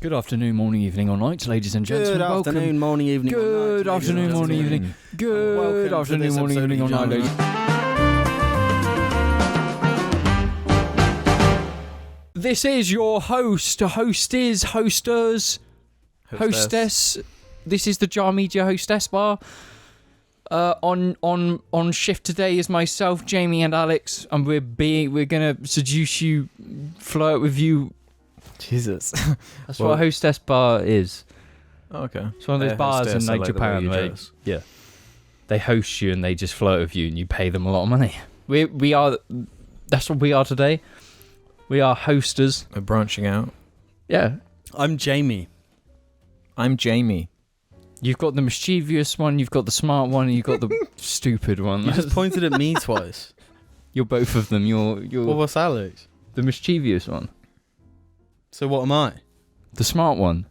Good afternoon, morning, evening, or night, ladies and gentlemen. Good afternoon, morning, evening, or night. Good afternoon, morning, evening. Good afternoon, morning, evening, or night, ladies. This is your hostess. This is the Jar Media Hostess Bar. On shift today is myself, Jamie, and Alex, and we're gonna seduce you, flirt with you. Jesus. That's what a hostess bar is. Oh, okay. It's one of those bars in like Japan where they host you and they just flirt with you and you pay them a lot of money. We are. That's what we are today. We are hosters. We're branching out. Yeah. I'm Jamie. I'm Jamie. You've got the mischievous one, you've got the smart one, and you've got the stupid one. You just pointed at me twice. You're both of them. You're Well, what's Alex? the mischievous one. So what am I? The smart one.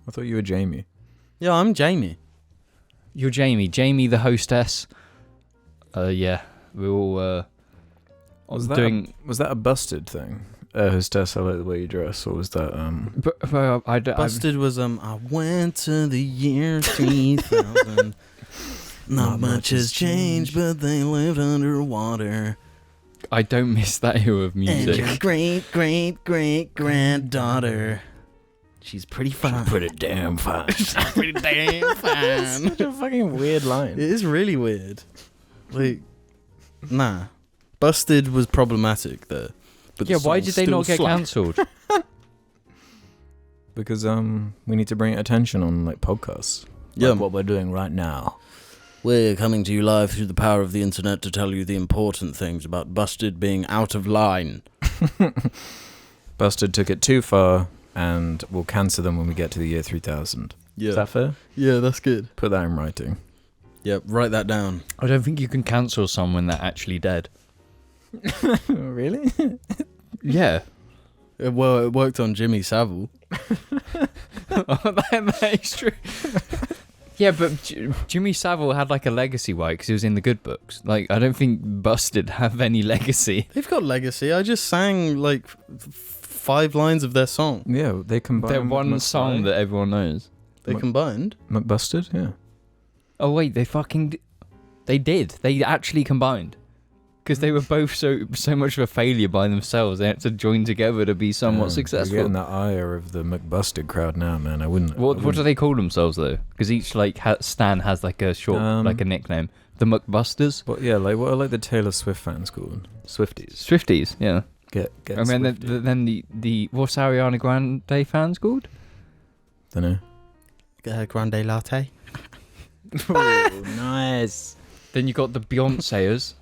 I thought you were Jamie. Yeah, I'm Jamie. You're Jamie. Jamie the hostess. Yeah. We're all Was doing... Was that a busted thing? Hostess, I like the way you dress, or was that Busted was I went to the year 3000. Not much has changed, but they lived underwater. I don't miss that era of music. And your great granddaughter. She's pretty fine. pretty damn fine. She's pretty damn fine. Such a fucking weird line. It is really weird. Like, nah. Busted was problematic there. But Yeah, why did they not get cancelled? Because we need to bring attention on like podcasts. Yeah. Like what we're doing right now. We're coming to you live through the power of the internet to tell you the important things about Busted being out of line. Busted took it too far, and we'll cancel them when we get to the year 3000. Yeah. Is that fair? Yeah, that's good. Put that in writing. Yeah, write that down. I don't think you can cancel someone that's actually dead. Really? Yeah. Well, it worked on Jimmy Savile. that is true. Yeah, but Jimmy Savile had like a legacy, right? Because he was in the good books. Like, I don't think Busted have any legacy. They've got legacy. I just sang like 5 lines of their song. Yeah, they combined. Their one song that everyone knows. They combined? McBusted, yeah. Oh wait, they did. They actually combined. Because they were both so much of a failure by themselves. They had to join together to be somewhat successful. You're getting the ire of the McBusted crowd now, man. I wouldn't. What do they call themselves though? Because each like stan has like a short like a nickname. The McBusters. Well, yeah, like what are like the Taylor Swift fans called? Swifties, yeah. Get. I mean, then the what's Ariana Grande fans called? Dunno. Grande latte. Ooh, nice. Then you got the Beyonceers.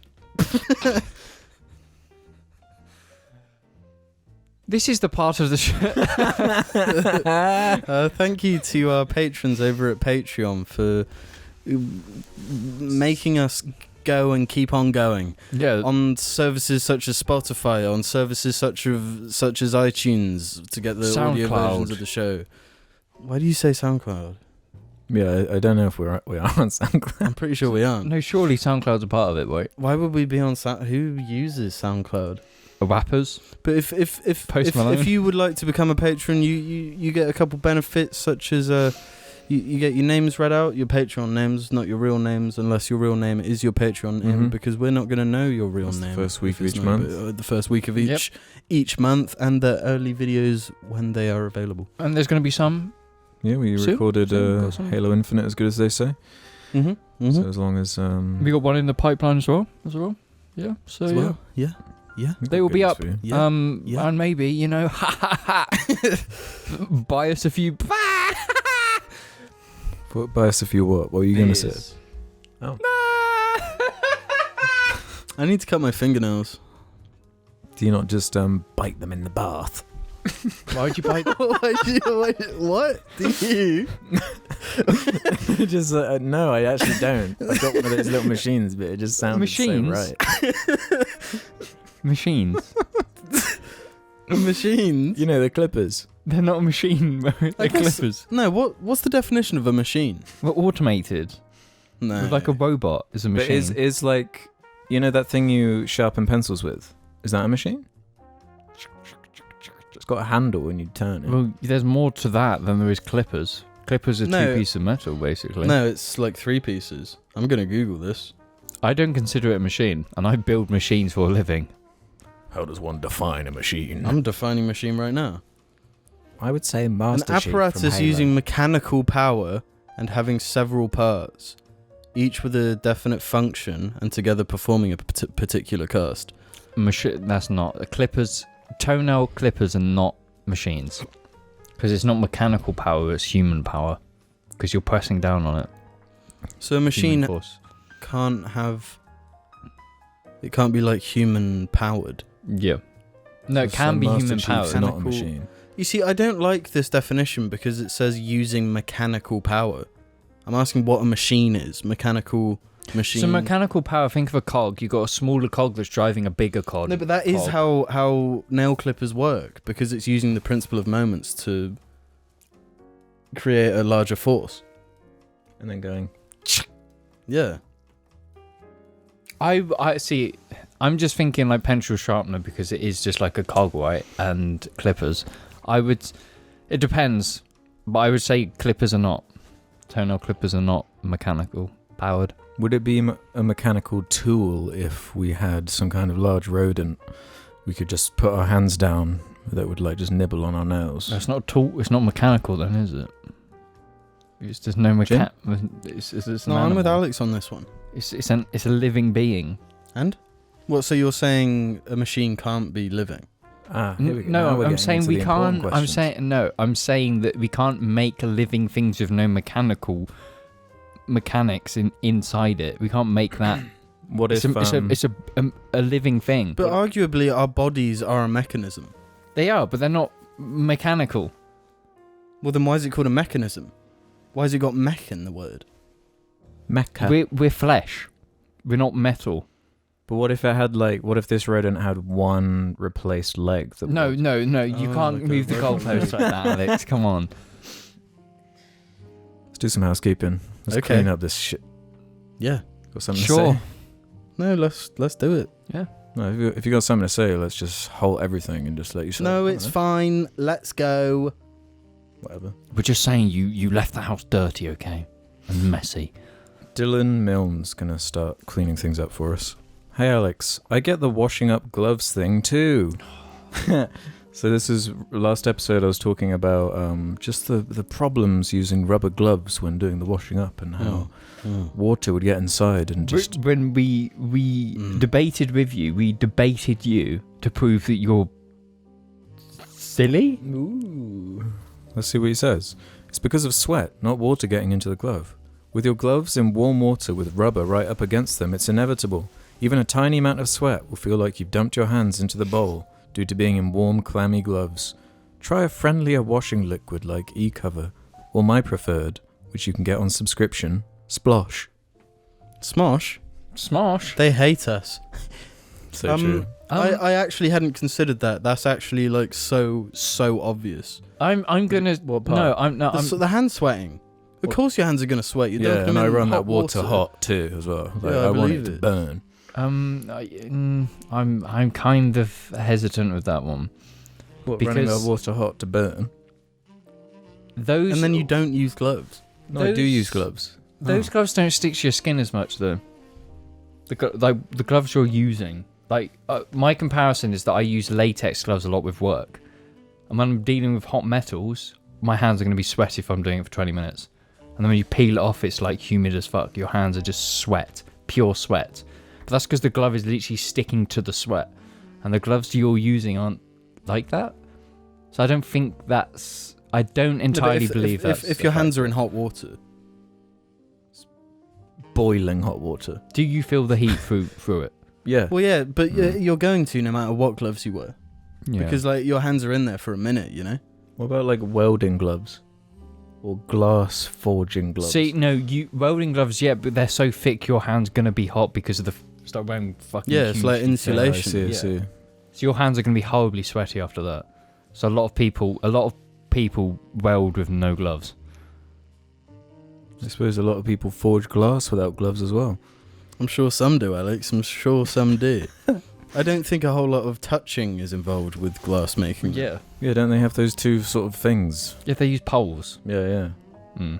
This is the part of the show. Thank you to our patrons over at Patreon for making us go and keep on going. Yeah. On services such as Spotify, on services such as iTunes to get the audio versions of the show. Why do you say SoundCloud? Yeah, I don't know if we are on SoundCloud. I'm pretty sure we aren't. No, surely SoundCloud's a part of it, right? Why would we be on Who uses SoundCloud? Rappers. But if you would like to become a patron, you get a couple benefits such as you get your names read out, your Patreon names, not your real names, unless your real name is your Patreon name, because we're not going to know your real name. The first week of each month. The first week of each month, and the early videos when they are available. And there's going to be some. Yeah, we recorded Halo Infinite, as good as they say. Mm-hmm. So as long as we got one in the pipeline as well. Yeah. So yeah. They will be up. Yeah. And maybe, you know, buy us a few. Buy us a few what? What were you going to say? Oh. I need to cut my fingernails. Do you not just bite them in the bath? Why'd you bite? What? Do you? Just no, I actually don't. I've got one of those little machines, but it just sounds so right. Machines. Machines? You know, the clippers. They're not a machine. They're clippers. No, what's the definition of a machine? Well, automated. No. Like a robot is a machine. But is like, you know that thing you sharpen pencils with? Is that a machine? It's got a handle and you turn it. Well, there's more to that than there is clippers. Clippers are No. 2 pieces of metal, basically. No, it's like 3 pieces. I'm going to Google this. I don't consider it a machine, and I build machines for a living. How does one define a machine? I'm defining machine right now. I would say An Master Chief from apparatus Halo. using mechanical power and having several parts, each with a definite function and together performing a particular cast. That's not clippers. Toenail clippers are not machines, because it's not mechanical power; it's human power. Because you're pressing down on it. So a machine can't have. It can't be like human powered. Yeah. No, it can be human powered. It's not a machine. You see, I don't like this definition because it says using mechanical power. I'm asking what a machine is. Mechanical machine. So mechanical power, think of a cog. You've got a smaller cog that's driving a bigger cog. No, but that is how nail clippers work, because it's using the principle of moments to create a larger force. And then going... Yeah. I see. I'm just thinking like pencil sharpener because it is just like a cog, right? And clippers. It depends, but I would say clippers are not. Toenail clippers are not mechanical powered. Would it be a mechanical tool if we had some kind of large rodent we could just put our hands down that would like just nibble on our nails? It's not a tool. It's not mechanical then, is it? It's just no it's No, I'm with Alex on this one. It's a living being. And? What, so you're saying a machine can't be living? No, I'm saying we can't. I'm saying that we can't make living things with no mechanics inside it. We can't make that. What if it's a living thing? But arguably, our bodies are a mechanism. They are, but they're not mechanical. Well, then why is it called a mechanism? Why has it got mech in the word? mecha? We're flesh. We're not metal. But what if it had what if this rodent had one replaced leg? No, you can't move the goalposts like that, Alex. Come on. Let's do some housekeeping. Let's clean up this shit. Yeah. Got something to say? No, let's do it. Yeah. No, if you got something to say, let's just halt everything and just let you say. No, it's fine. Let's go. Whatever. We're just saying you left the house dirty, okay? And messy. Dylan Milne's gonna start cleaning things up for us. Hey Alex, I get the washing up gloves thing too. So this is last episode I was talking about just the problems using rubber gloves when doing the washing up and how water would get inside and just... When we debated with you, we debated you to prove that you're silly? Ooh. Let's see what he says. It's because of sweat, not water getting into the glove. With your gloves in warm water with rubber right up against them, it's inevitable. Even a tiny amount of sweat will feel like you've dumped your hands into the bowl due to being in warm, clammy gloves. Try a friendlier washing liquid like E-Cover, or my preferred, which you can get on subscription, Splosh. Smosh? Smosh? They hate us. So true. I actually hadn't considered that. That's actually so obvious. I'm gonna... What part? The hand sweating. Of course your hands are gonna sweat. You don't and I run that water hot too as well. I want it to burn. I'm kind of hesitant with that one. What, running that water hot to burn? Those and then you don't use gloves. No, I do use gloves. Those gloves don't stick to your skin as much though. The gloves you're using, my comparison is that I use latex gloves a lot with work, and when I'm dealing with hot metals, my hands are going to be sweaty if I'm doing it for 20 minutes. And then when you peel it off, it's like humid as fuck. Your hands are just sweat, pure sweat. But that's because the glove is literally sticking to the sweat. And the gloves you're using aren't like that. So I don't think I don't entirely believe that. If your hands are in hot water. Boiling hot water. Do you feel the heat through it? Yeah. Well, yeah, but you're going to no matter what gloves you wear. Yeah. Because your hands are in there for a minute, you know? What about welding gloves? Or glass forging gloves? See, no, welding gloves, yeah, but they're so thick your hand's going to be hot because of the... Start wearing fucking it's like insulation. I see. So your hands are going to be horribly sweaty after that. So a lot of people weld with no gloves. I suppose a lot of people forge glass without gloves as well. I'm sure some do, Alex. I'm sure some do. I don't think a whole lot of touching is involved with glass making. Yeah. Yeah, don't they have those two sort of things? Yeah, they use poles. Yeah.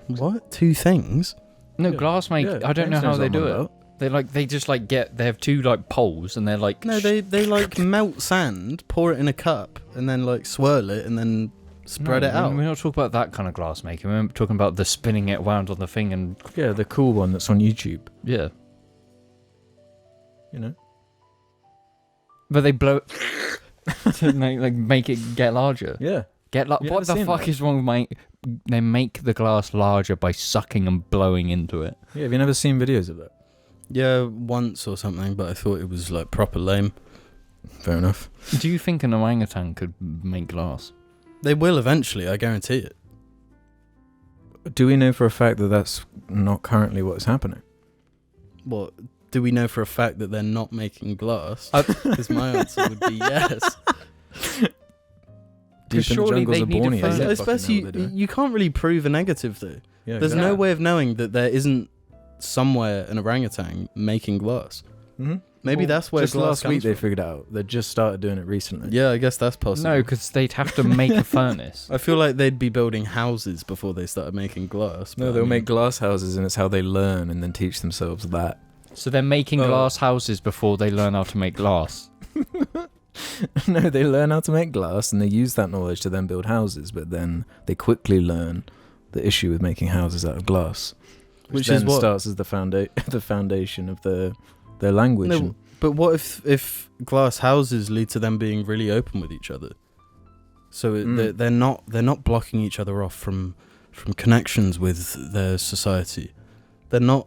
What? Two things? No, Yeah. glass make. Yeah, I don't know James how knows they what do I'm it. about. They have two like poles, and they're like. No, they like melt sand, pour it in a cup, and then like swirl it, and then spread it out. We're not talking about that kind of glass making. We're talking about the spinning it around on the thing and. Yeah, the cool one that's on YouTube. Yeah. You know. But they blow to make it get larger. Yeah. What the fuck is wrong with they make the glass larger by sucking and blowing into it. Yeah. Have you never seen videos of that? Yeah, once or something, but I thought it was like proper lame. Fair enough. Do you think an orangutan could make glass? They will eventually, I guarantee it. Do we know for a fact that that's not currently what's happening? What? Do we know for a fact that they're not making glass? Because my answer would be yes. Deep in the surely jungles they of need a Borneo. furnace. they fucking Especially, know what they're doing. you can't really prove a negative though. Yeah, There's exactly. no way of knowing that there isn't somewhere an orangutan making glass. Mhm. Maybe Well, that's where Just glass last comes week they from. figured it out. They just started doing it recently. Yeah, I guess that's possible. No, because they'd have to make a furnace. I feel like they'd be building houses before they started making glass. No, but they'll I mean, make glass houses, and it's how they learn and then teach themselves that. So they're making glass houses before they learn how to make glass. No, they learn how to make glass, and they use that knowledge to then build houses. But then they quickly learn the issue with making houses out of glass, which is then what starts as the foundation of their language. No, but what if glass houses lead to them being really open with each other? So they're not blocking each other off from connections with their society. They're not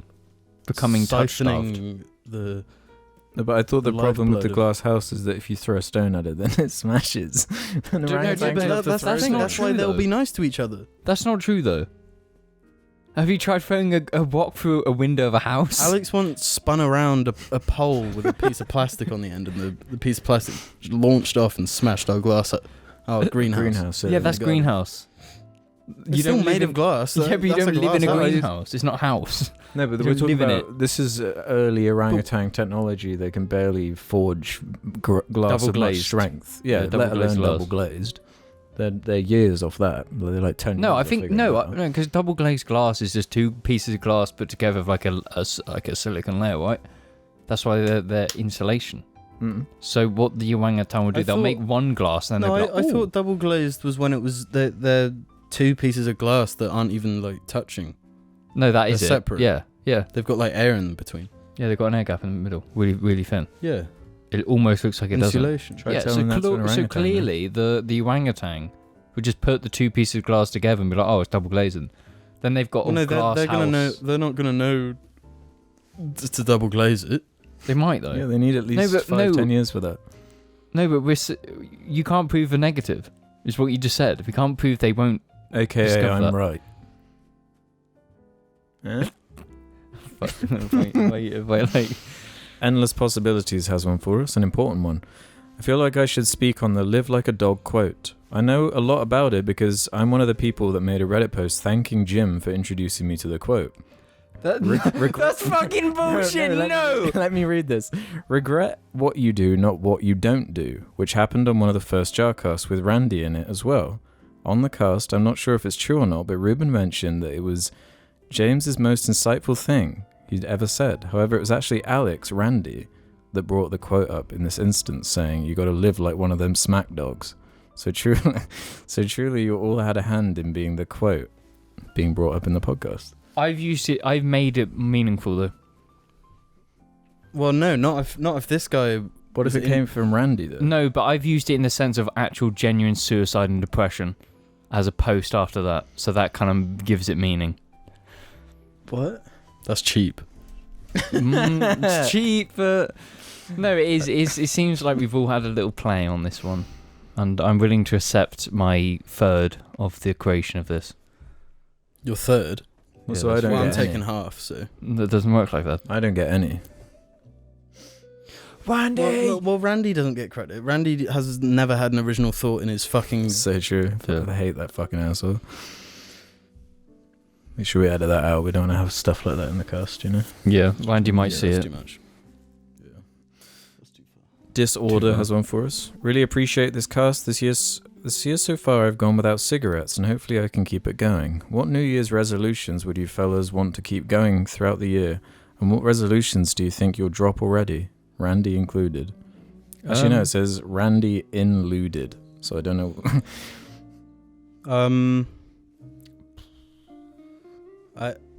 Becoming touch-starved. siphoning the. No, but I thought the the problem with the lifeblood of- glass house is that if you throw a stone at it, then it smashes. And No, orangutans but love to That's throw the thing. stuff. That's why true, they'll though. be nice to each other. That's not true, though. Have you tried throwing a rock through a window of a house? Alex once spun around a pole with a piece of plastic on the end, and the piece of plastic launched off and smashed our glass. Greenhouse. Yeah, that's the garden. greenhouse. It's still made of glass. Yeah, but you That's don't live in a glass house. greenhouse. It's not a house. No, but You we're don't talking live in about this is early orangutan technology. They can barely forge glass Double of much glazed. strength. Yeah, Yeah, double let alone glazed glass. double glazed. They're years off that. They're like 10 No, years I of think figuring no, it out. because double glazed glass is just two pieces of glass put together with like a silicon layer, right? That's why they're insulation. Mm. So what the orangutan would do, I they'll thought- make one glass and then No, they'll be like, I "Ooh." thought double glazed was when it was they're two pieces of glass that aren't even like touching. No, that is they're it. separate. Yeah, yeah, They've got like air in between. yeah. They've got an air gap in the middle, really, really thin. Yeah, It almost looks like it doesn't. insulation. Try Yeah, telling that to an so orangutan, clearly the orangutan would just put the two pieces of glass together and be like, oh, it's double glazing. Then they've got Well, a no, glass they're house. gonna know. They're not gonna know to double glaze it. They might though. Yeah, they need at least but 5-10 years for that. No, but you can't prove the negative. Is what you just said. We can't prove they won't. AKA, Discover I'm that. right. Eh? wait, like. Endless Possibilities has one for us, an important one. I feel like I should speak on the live like a dog quote. I know a lot about it because I'm one of the people that made a Reddit post thanking Jim for introducing me to the quote. That's fucking bullshit. No. Let me read this. Regret what you do, not what you don't do, which happened on one of the first JARCasts with Randy in it as well. On the cast, I'm not sure if it's true or not, but Ruben mentioned that it was James's most insightful thing he'd ever said. However, it was actually Alex, Randy, that brought the quote up in this instance, saying, you got to live like one of them smack dogs. So truly, you all had a hand in being the quote being brought up in the podcast. I've used it. I've made it meaningful though. Well, no, not if this guy. What if it came from Randy, though? No, but I've used it in the sense of actual genuine suicide and depression as a post after that. So that kind of gives it meaning. What? That's cheap. It's cheap, but no, it is. It seems like we've all had a little play on this one, and I'm willing to accept my third of the equation of this. Your third. Well, Yeah, so I that's don't Well, get I'm any. taking half. So. That doesn't work like that. I don't get any. Randy. Well, Randy doesn't get credit. Randy has never had an original thought in his fucking. So true. Yeah. I hate that fucking asshole. Make sure we edit that out. We don't want to have stuff like that in the cast, you know? Yeah, Randy might Yeah, see that's it. too much. Yeah. That's too far. Disorder has one for us. Really appreciate this cast. This year so far I've gone without cigarettes, and hopefully I can keep it going. What New Year's resolutions would you fellas want to keep going throughout the year? And what resolutions do you think you'll drop already? Randy included. Actually, no, it says Randy included. So I don't know.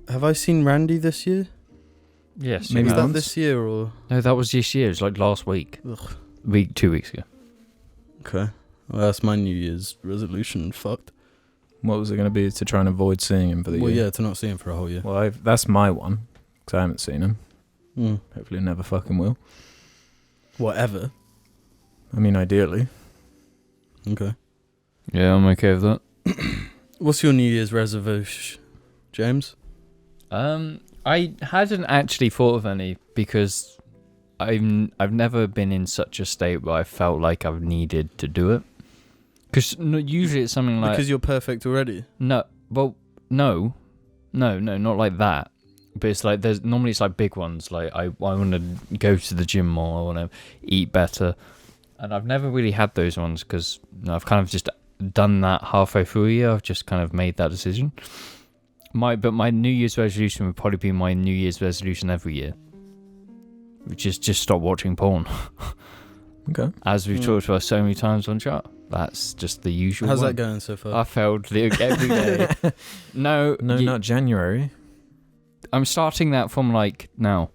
Have I seen Randy this year? Yes. Maybe Was that once? this year or? No, that was this year. It was like last week. Ugh. 2 weeks ago. Okay. Well, that's my New Year's resolution. Fucked. What was it going to be? To try and avoid seeing him for the year? Well, yeah, to not see him for a whole year. Well, that's my one, because I haven't seen him. Mm. Hopefully I never fucking will. Whatever. I mean, ideally. Okay. Yeah, I'm okay with that. What's your New Year's resolution, James? I hadn't actually thought of any because I've never been in such a state where I felt like I've needed to do it. Because usually it's something like... Because you're perfect already? No, well, no, not like that. But it's like, normally it's like big ones, like I want to go to the gym more, I want to eat better. And I've never really had those ones because I've kind of just done that halfway through a year. I've just kind of made that decision. But my New Year's resolution would probably be my New Year's resolution every year, which is just stop watching porn. Okay. As we've talked about so many times on chat. That's just the usual How's one. that going so far? I failed every day. No, not January. I'm starting that from like now.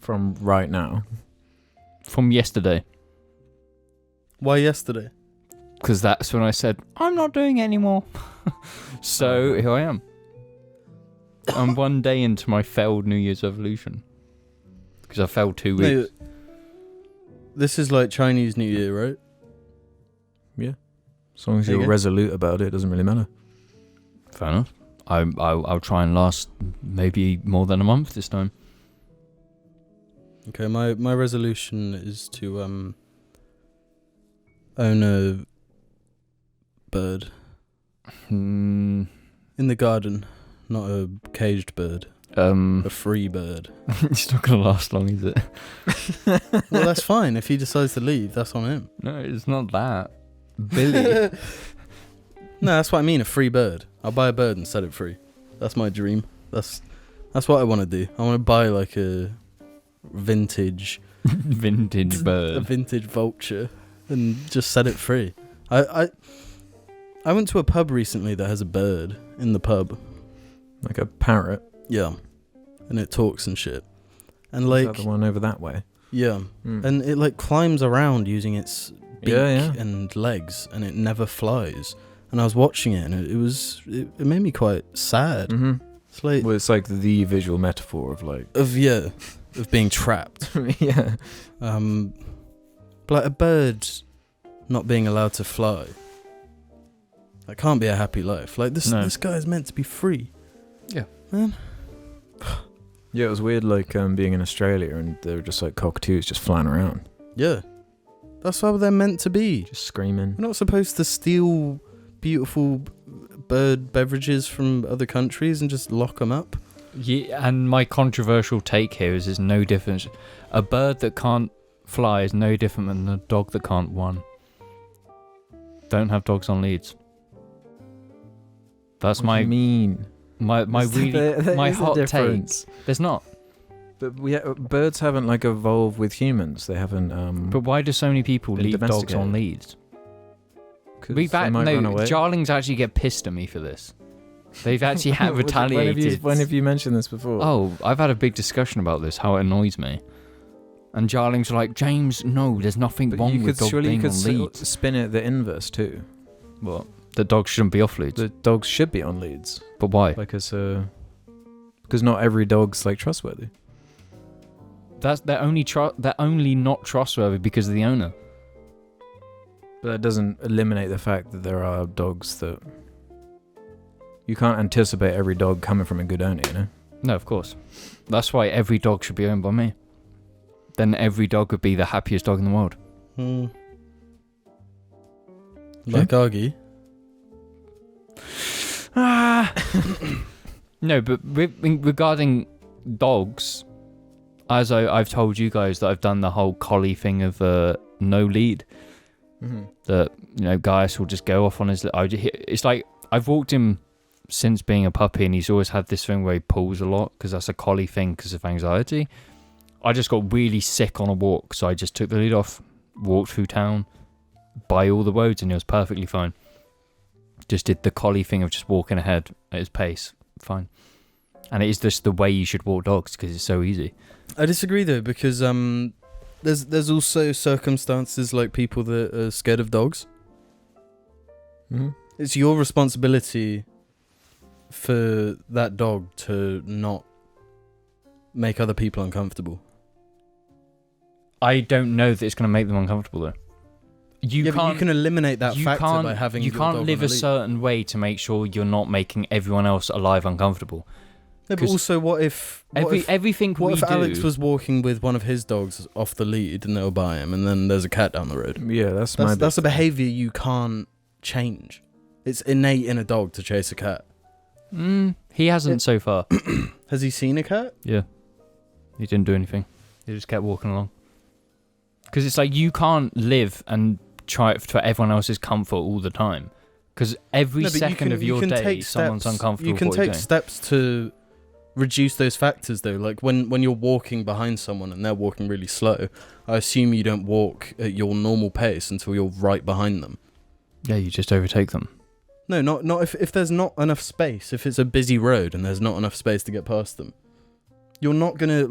From right now. From yesterday. Why yesterday? Because that's when I said, I'm not doing it anymore. So here I am. I'm 1 day into my failed New Year's resolution. Because I failed 2 weeks. No, this is like Chinese New Year, right? Yeah. As long as There you you're go. resolute about it doesn't really matter. Fair enough. I'll try and last maybe more than a month this time. Okay, my resolution is to own a bird Hmm. in the garden, not a caged bird, a free bird. It's not going to last long, is it? Well, that's fine. If he decides to leave, that's on him. No, it's not that. Billy. No, that's what I mean. A free bird. I'll buy a bird and set it free. That's my dream. That's what I want to do. I want to buy like a vintage Vintage a bird. vintage vulture and just set it free. I went to a pub recently that has a bird in the pub. Like a parrot. Yeah. And it talks and shit. And Is like that the one over that way? yeah. Mm. And it like climbs around using its beak Yeah. and legs, and it never flies. And I was watching it, and it made me quite sad. Mm-hmm. It's like Well, it's like the visual metaphor of like... of being trapped. yeah. But like a bird not being allowed to fly. That can't be a happy life. Like this guy is meant to be free. Yeah. Man. Yeah, it was weird like being in Australia and they were just like cockatoos just flying around. Yeah. That's how they're meant to be. Just screaming. We're not supposed to steal beautiful bird beverages from other countries and just lock them up. Yeah, and my controversial take here is there's no difference. A bird that can't fly is no different than a dog that can't run. Don't have dogs on leads. That's What do you mean? my really There my is a hot take. difference. There's not. But birds haven't like evolved with humans. They haven't. But why do so many people Been leave dogs on domesticated. leads? 'Cause We've they might run away. Jarlings actually get pissed at me for this. They've actually retaliated. When have you mentioned this before? Oh, I've had a big discussion about this, how it annoys me. And Jarlings are like, James, no, there's nothing but wrong you with could dog surely being you on could leads. spin it the inverse too. What? The dogs shouldn't be off leads. The dogs should be on leads. But why? Like because not every dog's like trustworthy. They're only not trustworthy because of the owner. But that doesn't eliminate the fact that there are dogs that you can't anticipate every dog coming from a good owner, you know? No, of course. That's why every dog should be owned by me. Then every dog would be the happiest dog in the world. Like Argy. No, but regarding dogs, as I've told you guys that I've done the whole collie thing of no lead. Mm-hmm. That, you know, Gaius will just go off on his... It's like, I've walked him since being a puppy, and he's always had this thing where he pulls a lot, because that's a collie thing because of anxiety. I just got really sick on a walk, so I just took the lead off, walked through town, by all the roads, and it was perfectly fine. Just did the collie thing of just walking ahead at his pace. Fine. And it is just the way you should walk dogs, because it's so easy. I disagree though, because there's also circumstances like people that are scared of dogs. Mm-hmm. It's your responsibility for that dog to not make other people uncomfortable. I don't know that it's going to make them uncomfortable though. But you can eliminate that factor by having you your can't dog live on a lead. certain way to make sure you're not making everyone else alive uncomfortable. No, but also, what if everything what we if do, Alex was walking with one of his dogs off the lead and they were by him, and then there's a cat down the road? Yeah, that's a behaviour you can't change. It's innate in a dog to chase a cat. He hasn't so far. Has he seen a cat? Yeah, he didn't do anything. He just kept walking along. Because it's like, you can't live and try it for everyone else's comfort all the time. Because every second of your day, someone's uncomfortable. You can take steps to reduce those factors, though. Like when you're walking behind someone and they're walking really slow, I assume you don't walk at your normal pace until you're right behind them. Yeah, you just overtake them. No, not if there's not enough space. If it's a busy road and there's not enough space to get past them, you're not gonna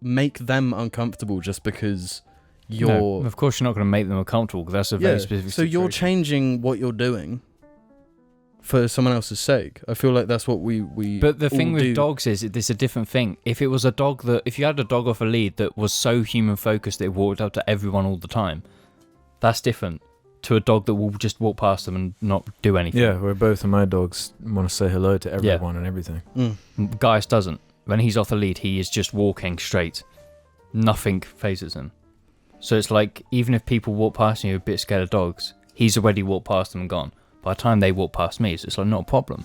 make them uncomfortable just because you're. No, of course, you're not going to make them uncomfortable, because that's a very specific So situation. you're changing what you're doing for someone else's sake. I feel like that's what we. But the thing all with do. dogs is it's a different thing. If it was a dog if you had a dog off a lead that was so human focused that it walked up to everyone all the time, that's different to a dog that will just walk past them and not do anything. Yeah, where both of my dogs want to say hello to everyone and everything. Gaius doesn't. When he's off the lead, he is just walking straight. Nothing phases him. So it's like, even if people walk past you a bit scared of dogs, he's already walked past them and gone. By the time they walk past me, so it's like not a problem.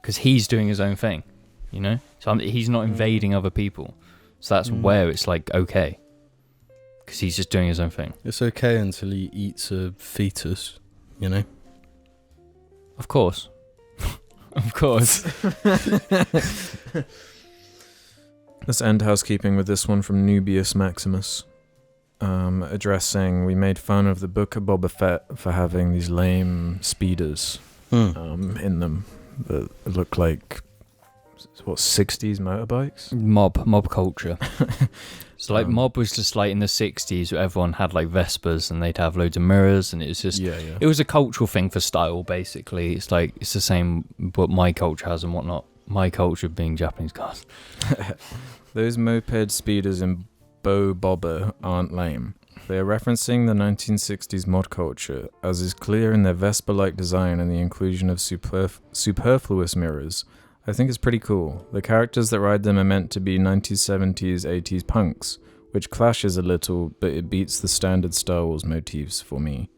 Because he's doing his own thing, you know? So he's not invading other people. So that's where it's like, okay. Because he's just doing his own thing. It's okay until he eats a fetus, you know? Of course. Of course. Let's end housekeeping with this one from Nubius Maximus. Addressing, we made fun of the Book of Boba Fett for having these lame speeders in them that look like, 60s motorbikes? Mob culture. So like mob was just like in the 60s where everyone had like Vespers and they'd have loads of mirrors, and it was just it was a cultural thing for style basically. It's like, it's the same what my culture has and whatnot. My culture being Japanese cars. Those moped speeders in Bo Bobber aren't lame. They are referencing the 1960s mod culture, as is clear in their Vespa-like design and the inclusion of superfluous mirrors. I think it's pretty cool. The characters that ride them are meant to be 1970s, 80s punks, which clashes a little, but it beats the standard Star Wars motifs for me.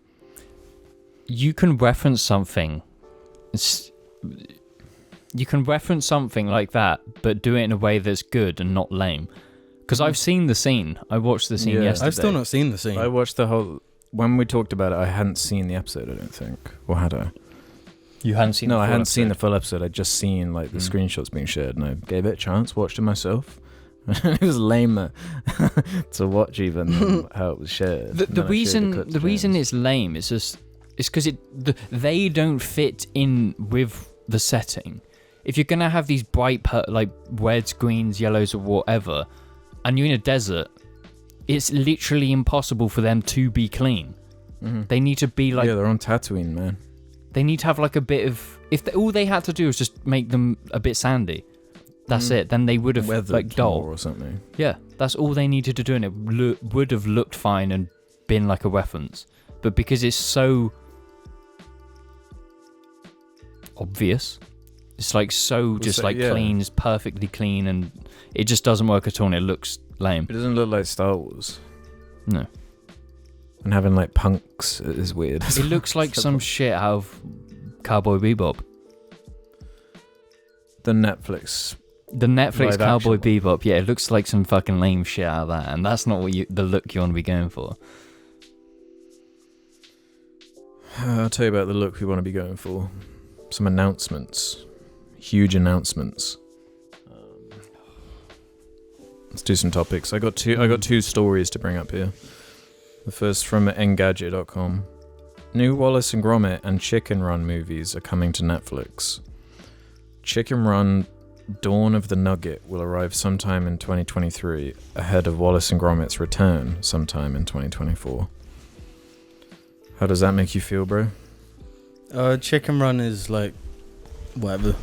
You can reference something. You can reference something like that, but do it in a way that's good and not lame. Because I've seen the scene. I watched the scene yesterday. I've still not seen the scene. I watched the whole... When we talked about it, I hadn't seen the episode, I don't think. Or had I? You hadn't seen No, the full I hadn't episode. seen the full episode. I'd just seen the screenshots being shared, and I gave it a chance, watched it myself. It was lamer to watch even than how it was shared. The reason it's lame is just... It's because they don't fit in with the setting. If you're going to have these bright, like, reds, greens, yellows, or whatever, and you're in a desert, it's literally impossible for them to be clean. Mm-hmm. They need to be like... Yeah, they're on Tatooine, man. They need to have like a bit of... All they had to do was just make them a bit sandy. That's it. Then they would have weathered like dull or something. Yeah, that's all they needed to do, and it would have looked fine and been like a reference. But because it's so obvious, it's like clean, it's perfectly clean, and it just doesn't work at all, and it looks lame. It doesn't look like Star Wars. No. And having like punks is weird. It looks like some shit out of Cowboy Bebop. The Netflix The Netflix live Cowboy action Bebop, yeah, it looks like some fucking lame shit out of that, and that's not what the look you want to be going for. I'll tell you about the look we want to be going for. Some announcements. Huge announcements. Let's do some topics. I got two stories to bring up here. The first from Engadget.com. New Wallace and Gromit and Chicken Run movies are coming to Netflix. Chicken Run Dawn of the Nugget will arrive sometime in 2023, ahead of Wallace and Gromit's return sometime in 2024. How does that make you feel, bro? Chicken Run is like whatever.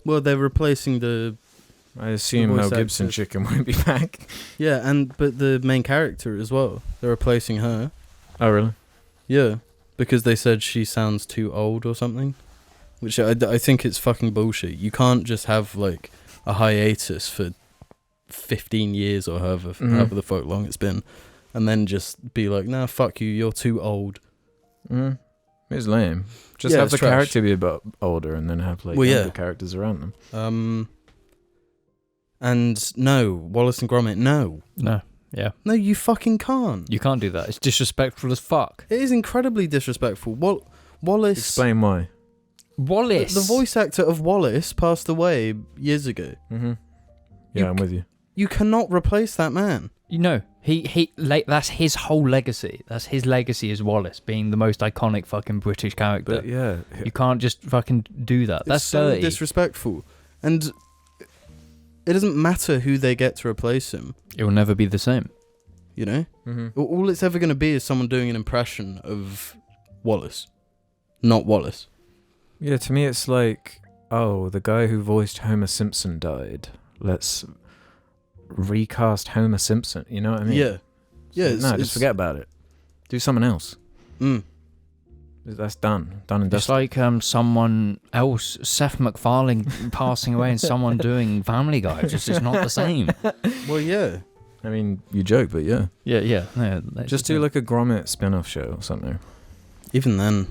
Well, they're replacing the. I assume Mel Gibson Chicken won't be back. Yeah, but the main character as well. They're replacing her. Oh, really? Yeah, because they said she sounds too old or something. Which I think it's fucking bullshit. You can't just have like a hiatus for 15 years or however the fuck long it's been, and then just be like, nah, fuck you, you're too old. It's lame. Just have the character be a bit older and then have like younger characters around them. And no, Wallace and Gromit, no. Yeah. No, you fucking can't. You can't do that. It's disrespectful as fuck. It is incredibly disrespectful. Wallace... Explain why. Wallace! The voice actor of Wallace passed away years ago. Mm-hmm. Yeah, I'm with you. You cannot replace that man. You know, that's his whole legacy. That's his legacy as Wallace, being the most iconic fucking British character. But yeah. You can't just fucking do that. That's so dirty. Disrespectful. And it doesn't matter who they get to replace him. It will never be the same. You know? Mm-hmm. All it's ever going to be is someone doing an impression of Wallace. Not Wallace. Yeah, to me it's like, oh, the guy who voiced Homer Simpson died. Let's recast Homer Simpson. You know what I mean? Yeah. Yeah. Just forget about it. Do something else. That's done. Done and It's dusted. like someone else, Seth MacFarlane passing away and someone doing Family Guy. It's not the same. Well, yeah. I mean, you joke, but yeah. Yeah. No, just do like a Gromit spin-off show or something. Even then.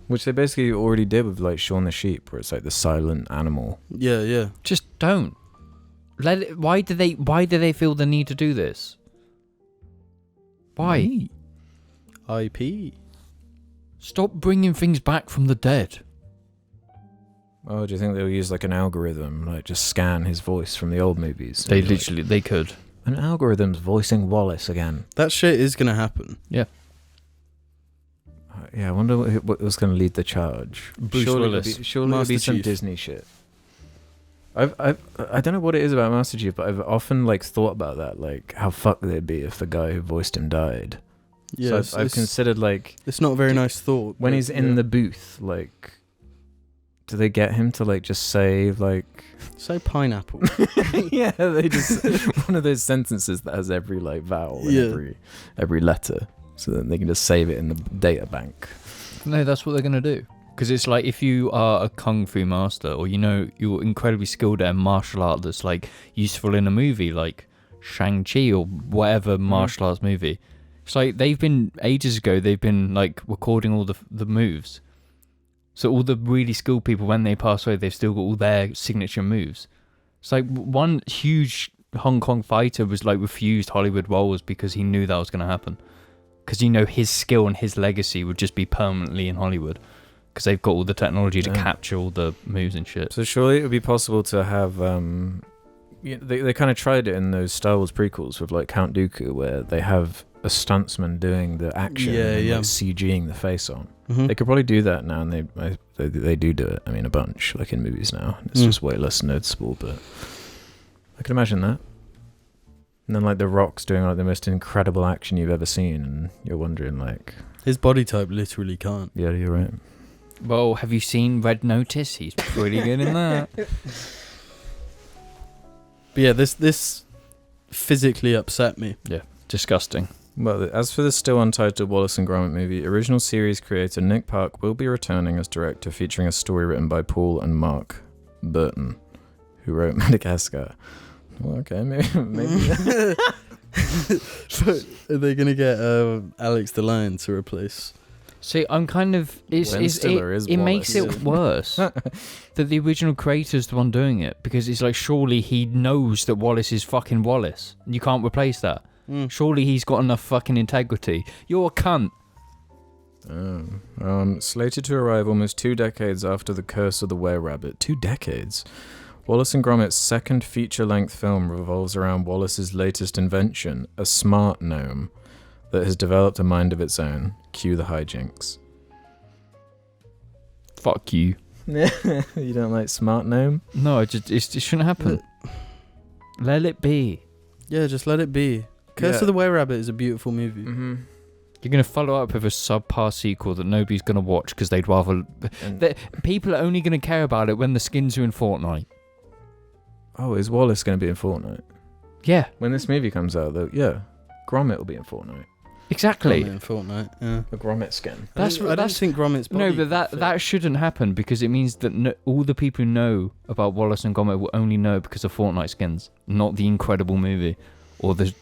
Which they basically already did with like Shaun the Sheep, where it's like the silent animal. Yeah. Just don't. Let it, why do they feel the need to do this? Why? IP. Stop bringing things back from the dead. Oh, do you think they'll use like an algorithm, like just scan his voice from the old movies? They could. An algorithm's voicing Wallace again. That shit is gonna happen. Yeah. Yeah, I wonder what was going to lead the charge. Bruce Willis. Surely it'll be some Disney shit. I don't know what it is about Master Chief, but I've often like thought about that, like how fucked they'd be if the guy who voiced him died. Yeah, so I've considered like it's not a very nice thought. When he's in the booth, like, do they get him to like just say pineapple? Yeah, they just one of those sentences that has every like vowel and every letter. So then they can just save it in the data bank. No, that's what they're going to do. Because it's like if you are a kung fu master or you're incredibly skilled at a martial art that's like useful in a movie like Shang-Chi or whatever martial arts movie. It's like ages ago they've been like recording all the moves. So all the really skilled people, when they pass away, they've still got all their signature moves. It's like one huge Hong Kong fighter was like refused Hollywood roles because he knew that was going to happen. Because his skill and his legacy would just be permanently in Hollywood. Because they've got all the technology to capture all the moves and shit. So surely it would be possible to have... they kind of tried it in those Star Wars prequels with like Count Dooku, where they have a stuntsman doing the action and like CGing the face on. Mm-hmm. They could probably do that now, and they do it. I mean, a bunch, like in movies now. It's just way less noticeable, but I could imagine that. And then like The Rock's doing like the most incredible action you've ever seen, and you're wondering like... His body type literally can't. Yeah, you're right. Well, have you seen Red Notice? He's pretty good in that. But yeah, this physically upset me. Yeah, disgusting. Well, as for the still untitled Wallace and Gromit movie, original series creator Nick Park will be returning as director, featuring a story written by Paul and Mark Burton, who wrote Madagascar. Well, okay, maybe. But are they going to get Alex the Lion to replace See, I'm kind of... It makes it worse that the original creator's the one doing it, because it's like, surely he knows that Wallace is fucking Wallace. You can't replace that. Surely he's got enough fucking integrity. You're a cunt. Slated to arrive almost 2 decades after The Curse of the Were-Rabbit. 2 decades? Wallace and Gromit's second feature-length film revolves around Wallace's latest invention, a smart gnome that has developed a mind of its own. Cue the hijinks. Fuck you. You don't like smart gnome? No, it shouldn't happen. Let it be. Yeah, just let it be. Curse of the Were-Rabbit is a beautiful movie. Mm-hmm. You're going to follow up with a subpar sequel that nobody's going to watch because they'd rather... People are only going to care about it when the skins are in Fortnite. Oh, is Wallace going to be in Fortnite? Yeah. When this movie comes out, though, yeah. Gromit will be in Fortnite. Exactly. In Fortnite, yeah. The Gromit skin. I don't think Gromit's body... No, but that shouldn't happen, because it means that all the people who know about Wallace and Gromit will only know because of Fortnite skins, not the incredible movie or the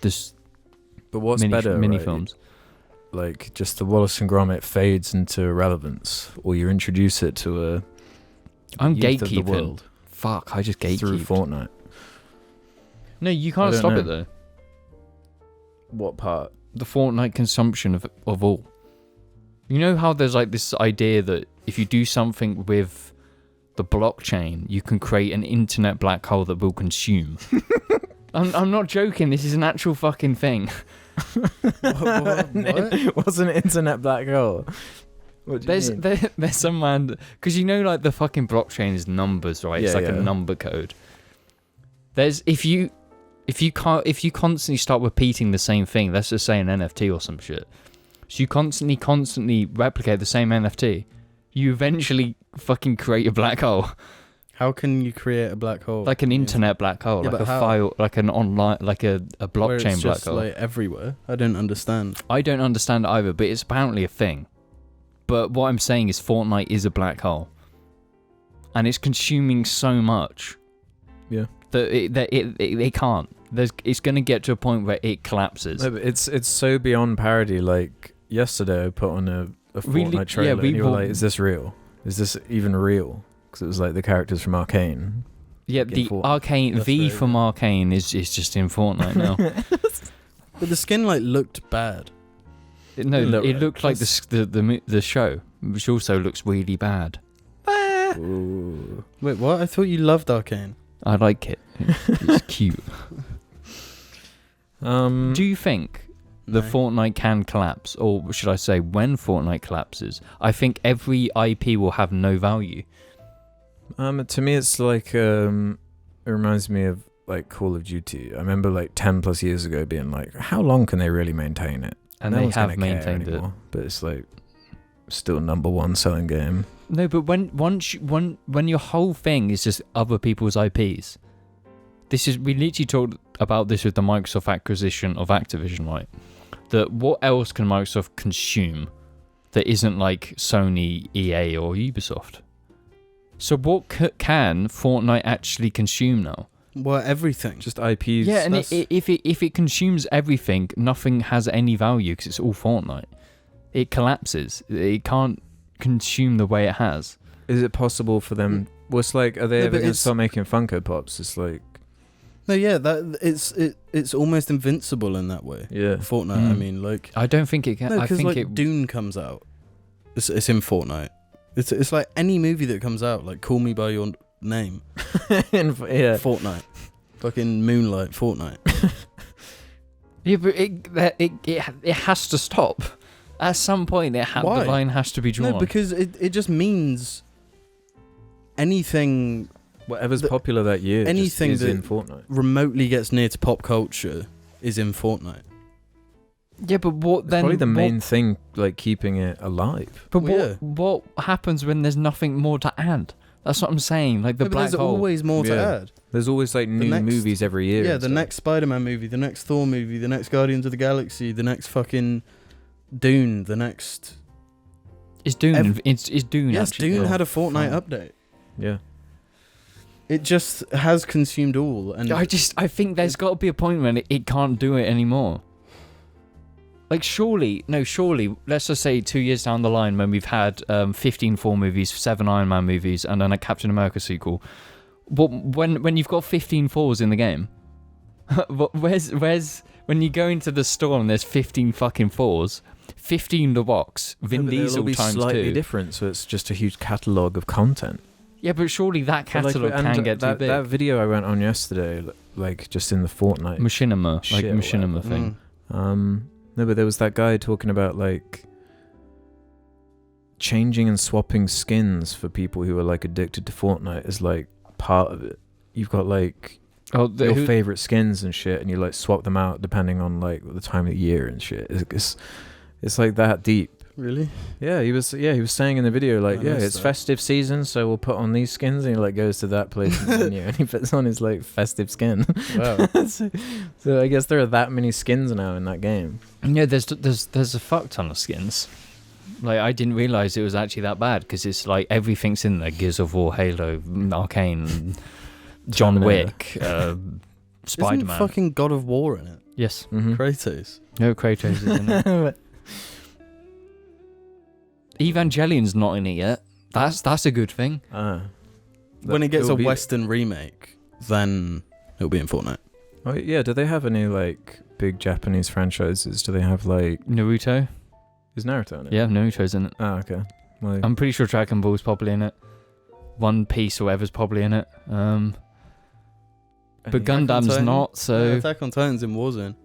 But what's better, mini right? films. Like, just the Wallace and Gromit fades into irrelevance, or you introduce it to a I'm youth of the gatekeeping. world Fuck, I just gatekeep. through Fortnite. No, you can't stop it, though. What part? The Fortnite consumption of all. You know how there's like this idea that if you do something with the blockchain, you can create an internet black hole that will consume. I'm not joking. This is an actual fucking thing. What? What's an internet black hole? There's some man, because you know, like, the fucking blockchain is numbers, right? It's like a number code. If you constantly start repeating the same thing, let's just say an NFT or some shit, so you constantly replicate the same NFT, you eventually fucking create a black hole. How can you create a black hole? Like an internet black hole, like a file, like an online, like a blockchain black hole. Like everywhere. I don't understand. I don't understand either, but it's apparently a thing. But what I'm saying is Fortnite is a black hole, and it's consuming so much. Yeah. That it can't. It's going to get to a point where it collapses. No, but it's so beyond parody. Like yesterday, I put on a Fortnite trailer, and you were like, "Is this real? Is this even real?" Because it was like the characters from Arcane. Yeah, the Arcane V from Arcane is just in Fortnite now. But the skin looked bad. It looked like the show, which also looks really bad. Ooh. Wait, what? I thought you loved Arcane. I like it. It's cute. Do you think the Fortnite can collapse, or should I say, when Fortnite collapses, I think every IP will have no value. To me, it's like it reminds me of like Call of Duty. I remember like 10 plus years ago being like, how long can they really maintain it? And they have maintained it, but it's like still #1 selling game. No, but when your whole thing is just other people's IPs, we literally talked about this with the Microsoft acquisition of Activision, right? That what else can Microsoft consume that isn't like Sony, EA, or Ubisoft? So what can Fortnite actually consume now? Well, everything. Just IPs. Yeah, and if it consumes everything, nothing has any value because it's all Fortnite. It collapses. It can't consume the way it has. Is it possible for them? Well, it's like, are they ever going to start making Funko Pops? It's like... No, yeah, it's almost invincible in that way. Yeah. Fortnite, I mean, like... I don't think it can. No, because like Dune comes out. It's in Fortnite. It's like any movie that comes out, like Call Me By Your Name. Fortnite. Fucking Moonlight, Fortnite. Yeah, but it has to stop. At some point, the line has to be drawn. No, because it just means anything... Whatever's popular that year anything is that in Fortnite. Remotely gets near to pop culture is in Fortnite. Yeah, but what then? Probably the main thing, like keeping it alive. But what happens when there's nothing more to add? That's what I'm saying. Like the black hole. There's always more to add. There's always like new movies every year. Yeah, the next Spider-Man movie, the next Thor movie, the next Guardians of the Galaxy, the next fucking Dune, the next. It's Dune. It's Dune. Yes, actually. Dune had a Fortnite update. Yeah. It just has consumed all, and I think there's got to be a point when it can't do it anymore. Like, surely, let's just say 2 years down the line when we've had 15 Thor movies, 7 Iron Man movies, and then a Captain America sequel. When you've got 15 Thors in the game, where's when you go into the store and there's 15 fucking Thors, 15 the box, Vin Diesel be times slightly 2. different, so it's just a huge catalogue of content. Yeah, but surely that catalogue can get too big. That video I went on yesterday, like just in the Fortnite machinima thing. No, but there was that guy talking about like changing and swapping skins for people who are like addicted to Fortnite is like part of it. You've got like your favorite skins and shit, and you like swap them out depending on like the time of the year and shit. It's like that deep. Really? Yeah, he was saying in the video like, it's festive season, so we'll put on these skins, and he like goes to that place in the menu and he puts on his like festive skin. Wow. so I guess there are that many skins now in that game. Yeah, there's a fuck ton of skins. Like, I didn't realise it was actually that bad, because it's like everything's in there. Gears of War, Halo, Arcane, John Wick, Spider-Man. Isn't fucking God of War in it? Yes. Mm-hmm. Kratos. No, Kratos is in it. Evangelion's not in it yet. That's a good thing. When it gets a Western remake, then it'll be in Fortnite. Oh yeah, do they have any like big Japanese franchises? Do they have like Naruto? Is Naruto in it? Yeah, Naruto's in it. Ah, okay. Well, I'm pretty sure Dragon Ball's probably in it. One Piece or whatever's probably in it. But Gundam's not, so... Attack on Titan's in Warzone.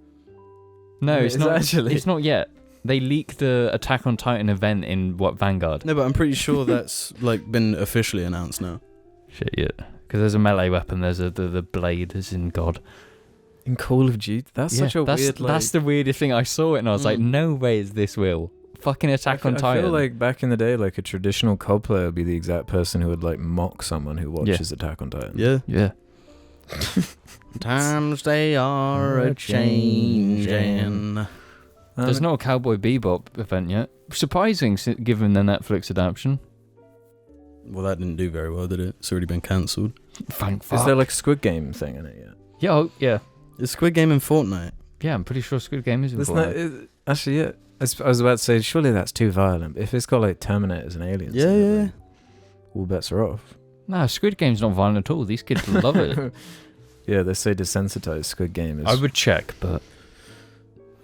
No, it's not actually. It's not yet. They leaked the Attack on Titan event in, Vanguard? No, but I'm pretty sure that's like been officially announced now. Shit, yeah. Because there's a melee weapon, there's the blade is in God. In Call of Duty? That's such a weird... That's the weirdest thing. I saw it and I was like, no way is this real. Fucking Attack on Titan. I feel like back in the day, like a traditional COD player would be the exact person who would like mock someone who watches Attack on Titan. Yeah. Yeah. Times they are a-changing. There's not a Cowboy Bebop event yet. Surprising, given the Netflix adaptation. Well, that didn't do very well, did it? It's already been cancelled. Thank fuck. Is there like a Squid Game thing in it yet? Yeah, yeah. Is Squid Game in Fortnite? Yeah, I'm pretty sure Squid Game is in Fortnite. Actually, yeah. I was about to say, surely that's too violent. If it's got like Terminators and aliens, yeah. All bets are off. Nah, Squid Game's not violent at all. These kids love it. Yeah, they say desensitized Squid Game is. I would check, but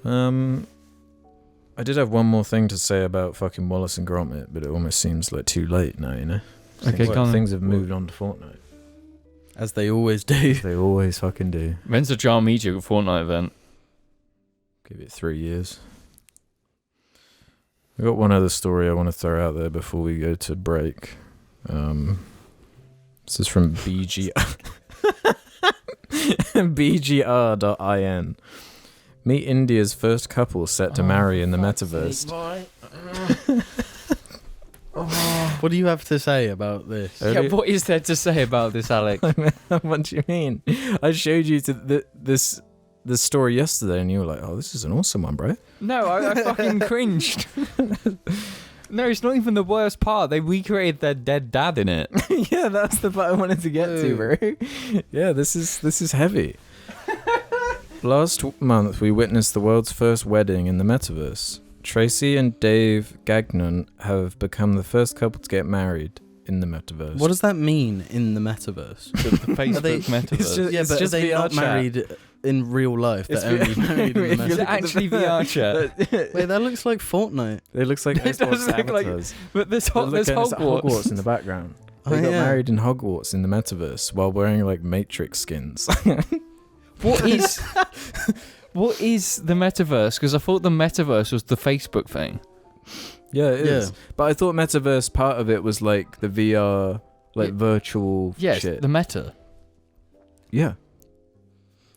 I did have one more thing to say about fucking Wallace and Gromit, but it almost seems like too late now, you know? Okay, like things have moved on to Fortnite. As they always do. They always fucking do. When's the Jar Media Fortnite event? Give it 3 years. I got one other story I want to throw out there before we go to break. This is from BGR.in. Meet India's first couple set to marry in the Metaverse. What do you have to say about this? Yeah, what is there to say about this, Alec? What do you mean? I showed you to this story yesterday, and you were like, "Oh, this is an awesome one, bro." No, I fucking cringed. No, it's not even the worst part. They recreated their dead dad in it. Yeah, that's the part I wanted to get to, bro. Yeah, this is heavy. Last month, we witnessed the world's first wedding in the Metaverse. Tracy and Dave Gagnon have become the first couple to get married in the Metaverse. What does that mean, in the Metaverse? The Facebook Metaverse. But are they not married in real life? They're only married in the Metaverse. Is it actually VR chat? Wait, that looks like Fortnite. It looks like it does look like, but there's Hogwarts in the background. They got married in Hogwarts in the Metaverse while wearing like Matrix skins. What is the Metaverse? Because I thought the Metaverse was the Facebook thing. Yeah, it is. But I thought Metaverse, part of it was like the VR, like virtual shit. The meta. Yeah.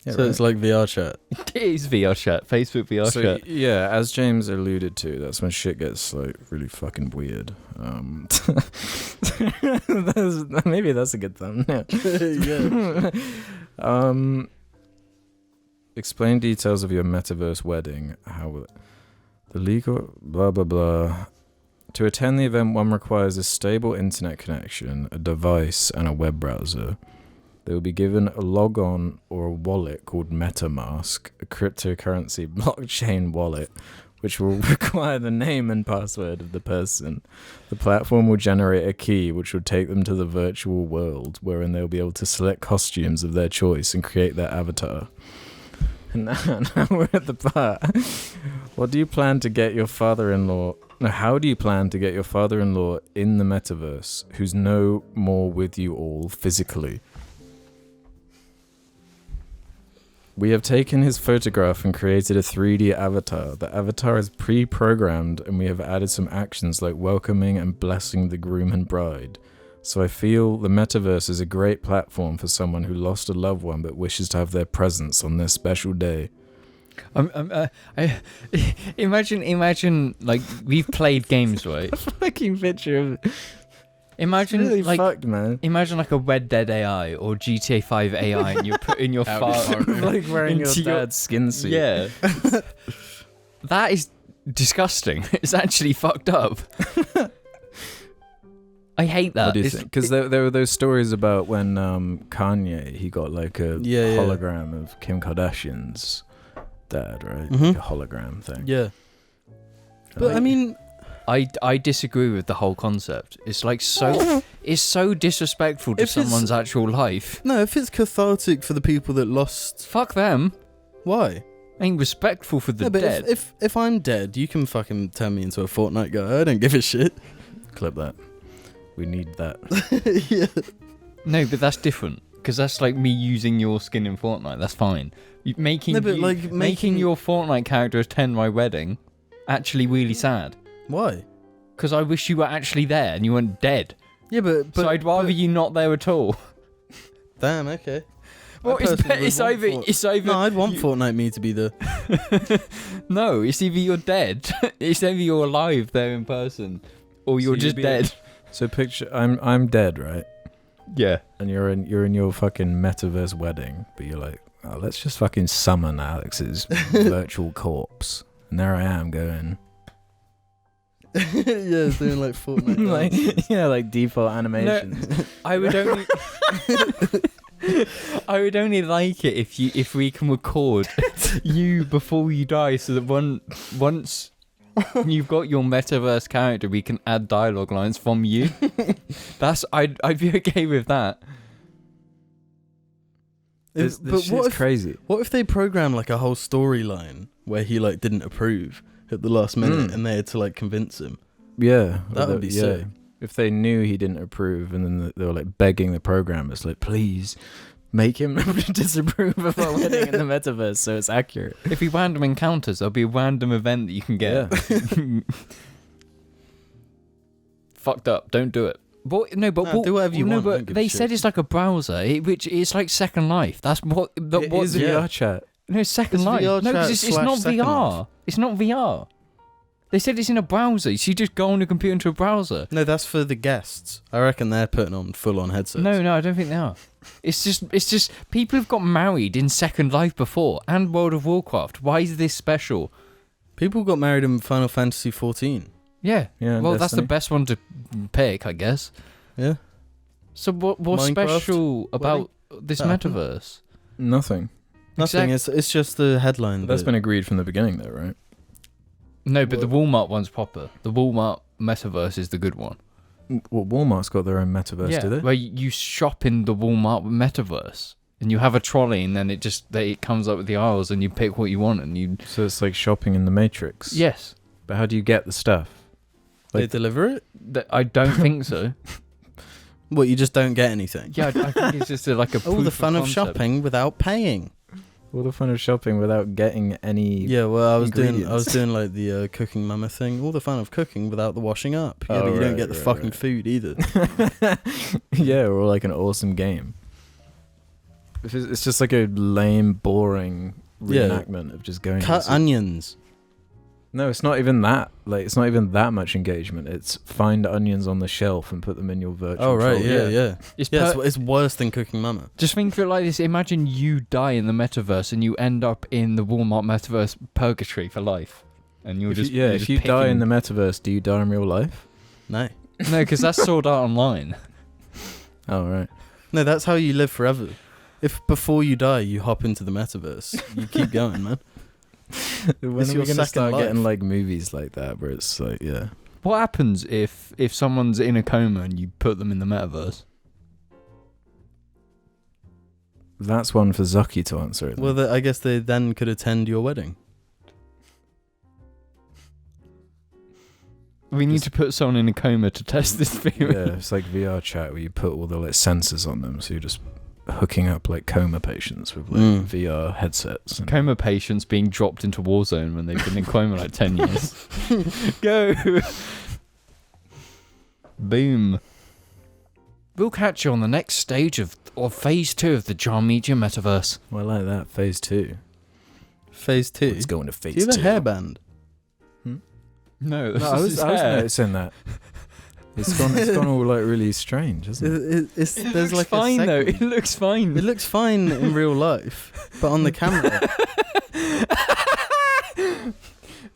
So it's like VR chat. It is VR chat. Facebook VR chat. Yeah, as James alluded to, that's when shit gets like really fucking weird. Maybe that's a good thumbnail. Yeah. Explain details of your Metaverse wedding. How the legal blah blah blah. To attend the event, one requires a stable internet connection, a device, and a web browser. They will be given a log-on or a wallet called MetaMask, a cryptocurrency blockchain wallet, which will require the name and password of the person. The platform will generate a key which will take them to the virtual world, wherein they'll be able to select costumes of their choice and create their avatar. And now we're at the part. What do you plan to get your father-in-law... No, how do you plan to get your father-in-law in the metaverse, who's no more with you all physically? We have taken his photograph and created a 3D avatar. The avatar is pre-programmed, and we have added some actions like welcoming and blessing the groom and bride. So I feel the metaverse is a great platform for someone who lost a loved one but wishes to have their presence on their special day. Imagine, like, we've played games, right? A fucking picture of... Imagine, it's really like, fucked, man. Imagine like a Red Dead AI or GTA 5 AI, and you're putting your father like wearing your dad's skin suit. Yeah, that is disgusting. It's actually fucked up. I hate that. What do you think? Because there were those stories about when CALNE, he got like a hologram of Kim Kardashian's dad, right? Mm-hmm. Like a hologram thing. Yeah. But I mean... I disagree with the whole concept. It's like it's so disrespectful to someone's actual life. No, if it's cathartic for the people that lost... Fuck them. Why? Ain't respectful for the dead. If I'm dead, you can fucking turn me into a Fortnite guy. I don't give a shit. Clip that. We need that. Yeah. No, but that's different. Because that's like me using your skin in Fortnite. That's fine. Making your Fortnite character attend my wedding, actually really sad. Why? Because I wish you were actually there and you weren't dead. Yeah, but so I'd rather you not there at all. Damn. Okay. Well, it's either. No, I'd want Fortnite me to be there. No, it's either you're dead, it's either you're alive there in person, or you're just dead. So picture I'm dead, right? Yeah. And you're in your fucking metaverse wedding, but you're like, oh, let's just fucking summon Alex's virtual corpse, and there I am going. Yeah, doing like Fortnite. like default animation. No, I would only like it if we can record you before you die, so that once you've got your metaverse character, we can add dialogue lines from you. I'd be okay with that. This shit's crazy. What if they program like a whole storyline where he like didn't approve at the last minute and they had to like convince him? Yeah, that would be sick. If they knew he didn't approve, and then they were like begging the programmers, like, please make him disapprove of our wedding in the metaverse so it's accurate. If he random encounters, there'll be a random event that you can get. Yeah. Fucked up. Don't do it. do whatever you want. But they said it's like a browser, which it's like Second Life. That's what. It is VR chat. No, Second Life. No, because it's not VR. Life. It's not VR. They said it's in a browser. So you just go on your computer into a browser. No, that's for the guests. I reckon they're putting on full-on headsets. No, I don't think they are. It's just people have got married in Second Life before and World of Warcraft. Why is this special? People got married in Final Fantasy 14. Yeah. Well, that's the best one to pick, I guess. Yeah. So what's special about this metaverse? Nothing. Nothing. It's just the headline. But that's been agreed from the beginning, though, right? No, but the Walmart one's proper. The Walmart metaverse is the good one. Well, Walmart's got their own metaverse, do they? Where you shop in the Walmart metaverse, and you have a trolley, and then it comes up with the aisles, and you pick what you want, and you. So it's like shopping in the Matrix. Yes. But how do you get the stuff? They deliver it? I don't think so. What, you just don't get anything? Yeah, I think it's just like a. All the fun of shopping without paying. All the fun of shopping without getting any. Yeah, well, I was doing like the cooking mama thing. All the fun of cooking without the washing up. Yeah, but you don't get the fucking food either. Yeah, or like an awesome game. It's just like a lame, boring reenactment of just going. Cut onions. No, it's not even that. Like, it's not even that much engagement. It's find onions on the shelf and put them in your virtual. Oh right, troll. yeah. It's worse than Cooking Mama. Just think of it like this: imagine you die in the metaverse and you end up in the Walmart metaverse purgatory for life, and you're just if you die in the metaverse, do you die in real life? No, because that's Sword Art Online. Oh right. No, that's how you live forever. If before you die you hop into the metaverse, you keep going, man. When It's are your we gonna second start life. getting like movies like that where it's like, yeah. What happens if someone's in a coma and you put them in the metaverse? That's one for Zucky to answer. Isn't it? Well, I guess they then could attend your wedding. We need to put someone in a coma to test this theory. Yeah, it's like VR chat where you put all the like sensors on them, so you're just hooking up like coma patients with like VR headsets. And Coma patients being dropped into Warzone when they've been in coma like 10 years. Go! Boom. We'll catch you on the next stage of phase 2 of the Jar Media Metaverse. well, I like that. Phase 2. Phase 2. Let's go into phase Do you have 2. a hairband? No, No, I was noticing that. It's gone all like really strange, hasn't it? There's looks like fine a though. segment. It looks fine. It looks fine in real life, but on the camera,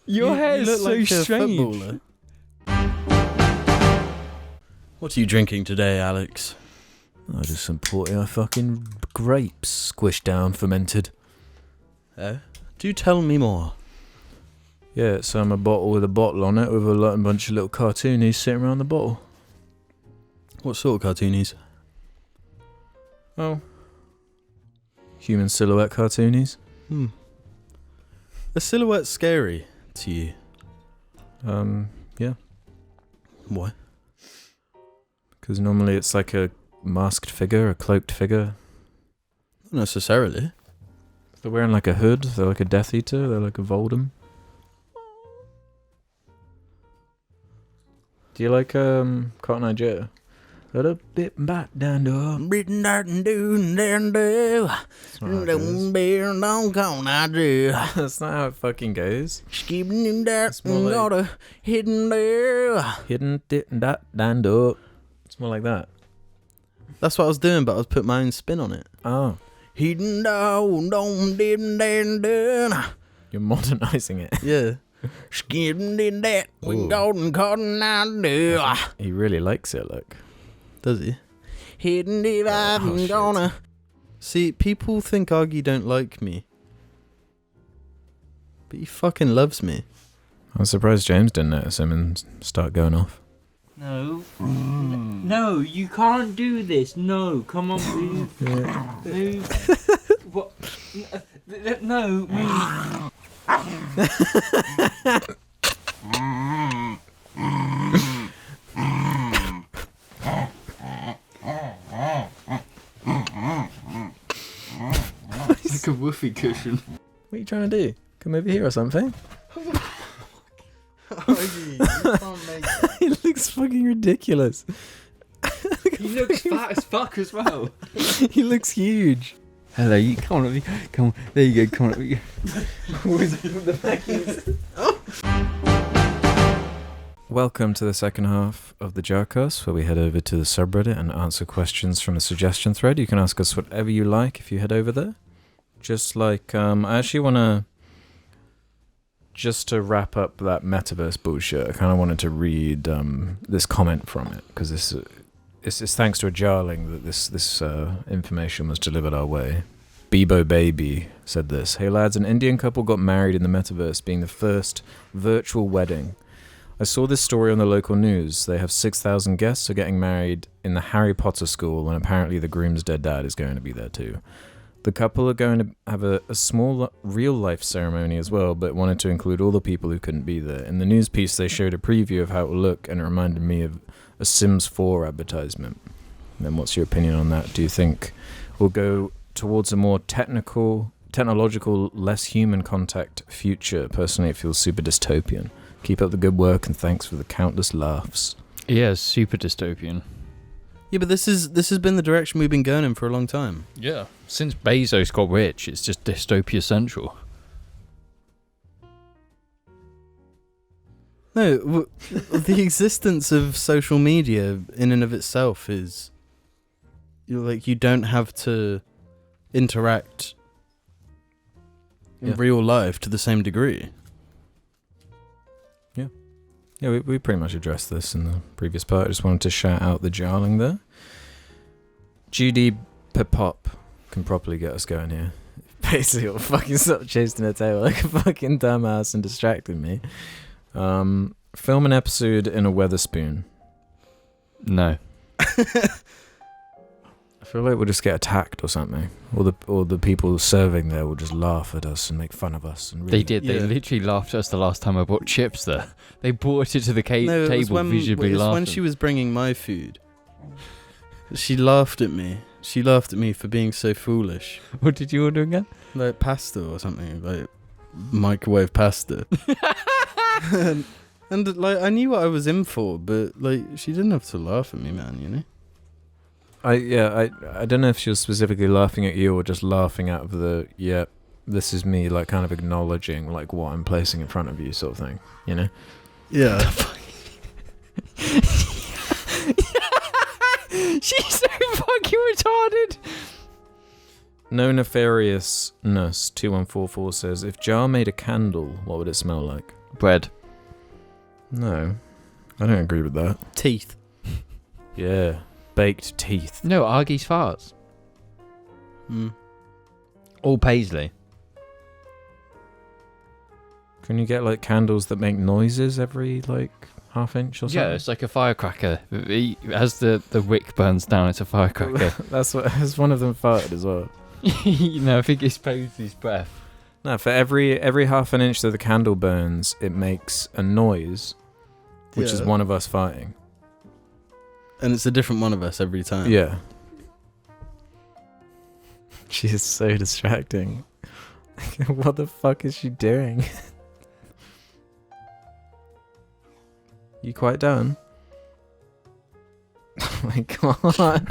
Your hair you is look so like a strange. footballer. What are you drinking today, Alex? I just some porty fucking grapes squished down, fermented. Do tell me more. Yeah, it's a bottle with a bottle on it with a bunch of little cartoonies sitting around the bottle. What sort of cartoonies? Oh. Human silhouette cartoonies. A silhouette scary to you? Yeah. Why? Because normally it's like a masked figure, a cloaked figure. Not necessarily. They're wearing like a hood, they're like a Death Eater, they're like a Voldem. Do you like Cotton Eye Joe? Got a bit back down to That's not how it fucking goes. Skipping that It's more like- water, hidden there. Hidden dit that stand up. It's more like that. That's what I was doing, but I was putting my own spin on it. Oh, Hidden down, don't didn't done. you're modernizing it. Yeah. Skipping in that Ooh. golden cotton I He really likes it, look. Does he? Hidden it, I'm shit. gonna. See, people think Augie don't like me. But he fucking loves me. I'm surprised James didn't notice him and start going off. No. No, you can't do this. No, come on, move. Move. What? No, move. It's like a whoopee cushion. What are you trying to do? Come over here or something? Augie, you can't make that. He looks fucking ridiculous. He looks fat as fuck as well. He looks huge. Hello, you come on, come on. There you go, come on. Welcome to the second half of the JARCast, where we head over to the subreddit and answer questions from the suggestion thread. You can ask us whatever you like if you head over there. Just like, I actually want to, just to wrap up that Metaverse bullshit, I kind of wanted to read this comment from it, because it's thanks to a jarling that this information was delivered our way. Bebo Baby said this: "Hey lads, an Indian couple got married in the Metaverse, being the first virtual wedding. I saw this story on the local news. They have 6,000 guests are getting married in the Harry Potter school, and apparently the groom's dead dad is going to be there too. The couple are going to have a small real-life ceremony as well, but wanted to include all the people who couldn't be there. In the news piece, they showed a preview of how it will look, and it reminded me of a Sims 4 advertisement. And then what's your opinion on that? Do you think we'll go towards a more technological, less human contact future? Personally, it feels super dystopian. Keep up the good work, and thanks for the countless laughs." Yeah, super dystopian. Yeah, but this has been the direction we've been going in for a long time. Yeah. Since Bezos got rich, it's just dystopia central. No, the existence of social media in and of itself is, you don't have to interact in real life to the same degree. Yeah, we pretty much addressed this in the previous part. I just wanted to shout out the jarling there. GD Pepop can properly get us going here. basically what fucking stop chasing the tail like a fucking dumbass and distracting me. Film an episode in a Wetherspoon. No. I feel like we'll just get attacked or something. Or the people serving there will just laugh at us and make fun of us. And really They did. They literally laughed at us the last time I bought chips there. They brought it to the No, it was table visibly it was laughing. when she was bringing my food. She laughed at me. She laughed at me for being so foolish. What did you order again? Like pasta or something. Like microwave pasta. and like I knew what I was in for, but like she didn't have to laugh at me, man, you know? I don't know if she was specifically laughing at you or just laughing out of the, this is me, like kind of acknowledging like what I'm placing in front of you sort of thing, you know? Yeah. She's so fucking retarded. No Nefariousness 2144 says, if Jar made a candle, what would it smell like? Bread. No, I don't agree with that. Teeth. Yeah, baked teeth. No, Argie's farts. All paisley. Can you get like candles that make noises every like half inch or something? Yeah, it's like a firecracker. As the wick burns down, it's a firecracker. That's one of them farted as well. No, I think it's Paisley's breath. No, for every half an inch that the candle burns, it makes a noise, which is one of us farting. And it's a different one of us every time. Yeah. She is so distracting. What the fuck is she doing? You quite done? Oh my god.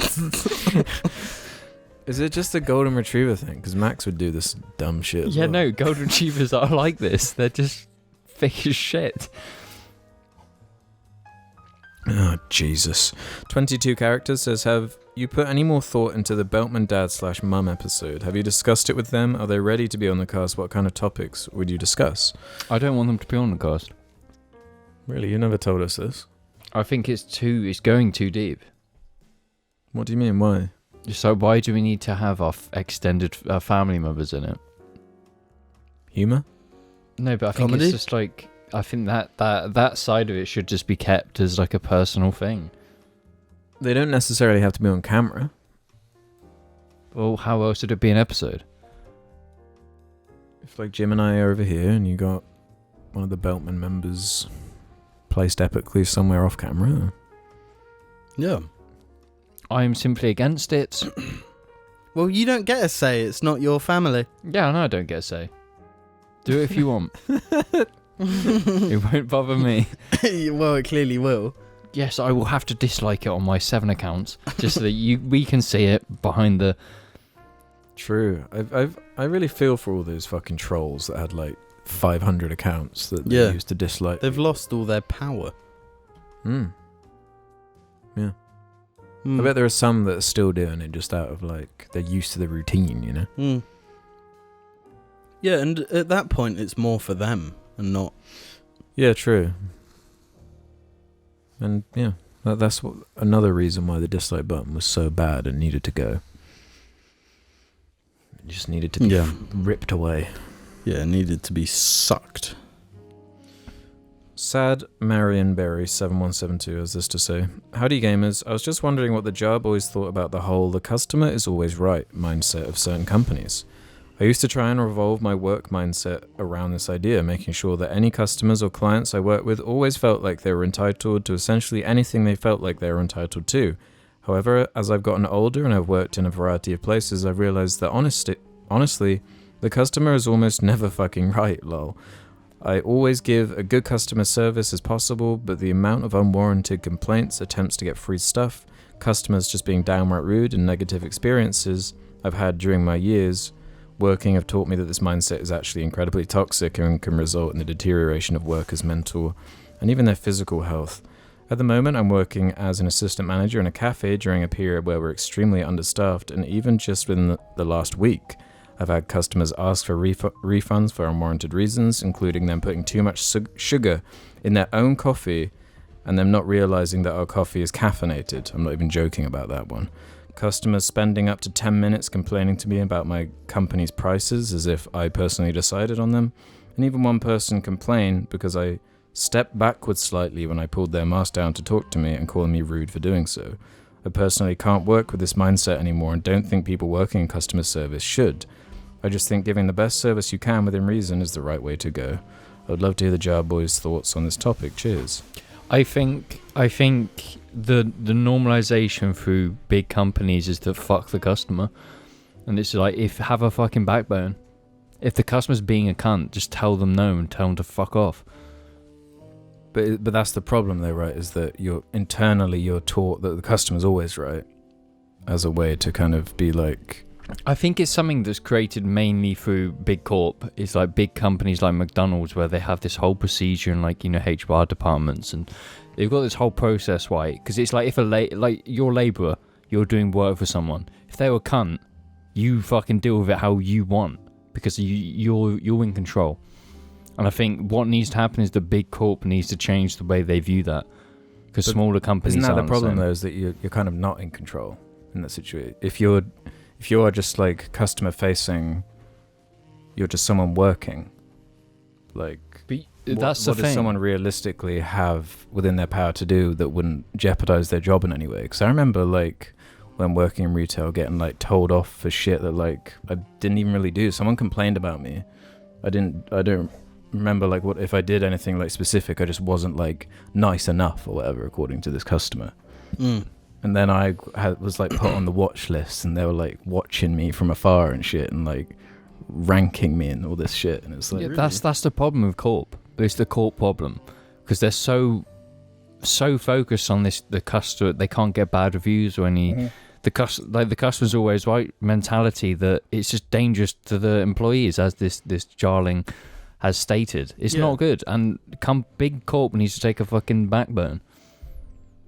Is it just a golden retriever thing? Because Max would do this dumb shit as well. No, golden retrievers are like this. They're just thick as shit. Oh, Jesus. 22 characters says, have you put any more thought into the Beltman dad/mum episode? Have you discussed it with them? Are they ready to be on the cast? What kind of topics would you discuss? I don't want them to be on the cast. Really? You never told us this. I think it's going too deep. What do you mean? Why? So why do we need to have our extended family members in it? Humour? No, but I think Comedy? it's just like... I think that side of it should just be kept as like a personal thing. They don't necessarily have to be on camera. Well, how else would it be an episode? If like Jim and I are over here and you got one of the Beltman members placed epically somewhere off camera. Yeah. I'm simply against it. Well, you don't get a say. It's not your family. Yeah, I know I don't get a say. Do it if you want. It won't bother me. Well, it clearly will. Yes, I will have to dislike it on my 7 accounts just so that we can see it behind the... True. I really feel for all those fucking trolls that had like 500 accounts that they used to dislike. They've lost all their power. Yeah. I bet there are some that are still doing it just out of like, they're used to the routine, you know? Yeah, and at that point it's more for them and not... Yeah, true. And yeah, that's another reason why the dislike button was so bad and needed to go. It just needed to be ripped away. Yeah, it needed to be sucked. Sad Marion Berry 7172 has this to say. Howdy gamers, I was just wondering what the Jar Boys thought about the whole the customer is always right mindset of certain companies. I used to try and revolve my work mindset around this idea, making sure that any customers or clients I work with always felt like they were entitled to essentially anything they felt like they were entitled to. However, as I've gotten older and I've worked in a variety of places, I've realized that honestly, the customer is almost never fucking right, lol. I always give a good customer service as possible, but the amount of unwarranted complaints, attempts to get free stuff, customers just being downright rude, and negative experiences I've had during my years working have taught me that this mindset is actually incredibly toxic and can result in the deterioration of workers' mental and even their physical health. At the moment, I'm working as an assistant manager in a cafe during a period where we're extremely understaffed, and even just within the last week, I've had customers ask for refunds for unwarranted reasons, including them putting too much sugar in their own coffee and them not realizing that our coffee is caffeinated. I'm not even joking about that one. customers spending up to 10 minutes complaining to me about my company's prices as if I personally decided on them. And even one person complained because I stepped backwards slightly when I pulled their mask down to talk to me and calling me rude for doing so. I personally can't work with this mindset anymore and don't think people working in customer service should. I just think giving the best service you can within reason is the right way to go. I would love to hear the Jar Boys' thoughts on this topic. Cheers. I think the normalization through big companies is to fuck the customer. And it's like, have a fucking backbone. If the customer's being a cunt, just tell them no and tell them to fuck off. But that's the problem though, right? Is that you're taught that the customer's always right, as a way to kind of be like. I think it's something that's created mainly through big corp. It's like big companies like McDonald's where they have this whole procedure and like, you know, HR departments, and they've got this whole process, right? Because it's like if like you're a labourer, you're doing work for someone. If they were a cunt, you fucking deal with it how you want because you're in control. And I think what needs to happen is the big corp needs to change the way they view that, because smaller companies isn't that aren't the problem the same. though, is that you're kind of not in control in that situation. If you are just like customer facing, you're just someone working. Like, that's the what thing. does someone realistically have within their power to do that wouldn't jeopardize their job in any way? Because I remember like when working in retail, getting like told off for shit that like I didn't even really do. Someone complained about me. I don't remember like what if I did anything like specific. I just wasn't like nice enough or whatever according to this customer. And then I was like put on the watch list, and they were like watching me from afar and shit, and like ranking me and all this shit. And it's like, really? That's the problem with corp. It's the corp problem, because they're so focused on this. The customer, they can't get bad reviews or any. Mm-hmm. The customer's always right mentality that it's just dangerous to the employees, as this Jarling has stated. It's not good, and big corp needs to take a fucking backbone.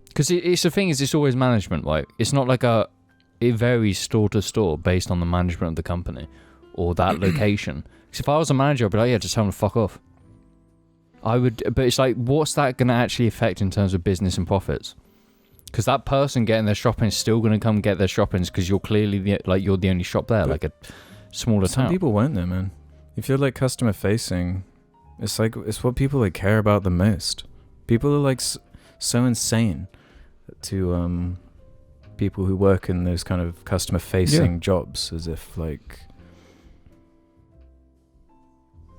Because it's the thing is, it's always management, right? It's not like it varies store to store based on the management of the company or that location. Because if I was a manager, I'd be like, yeah, just tell them to fuck off. I would, but it's like, what's that going to actually affect in terms of business and profits? Because that person getting their shopping is still going to come get their shoppings because you're clearly you're the only shop there, like a smaller town. Some people won't though, man. If you're like customer facing, it's like it's what people like care about the most. People are like so insane to people who work in those kind of customer facing jobs, as if like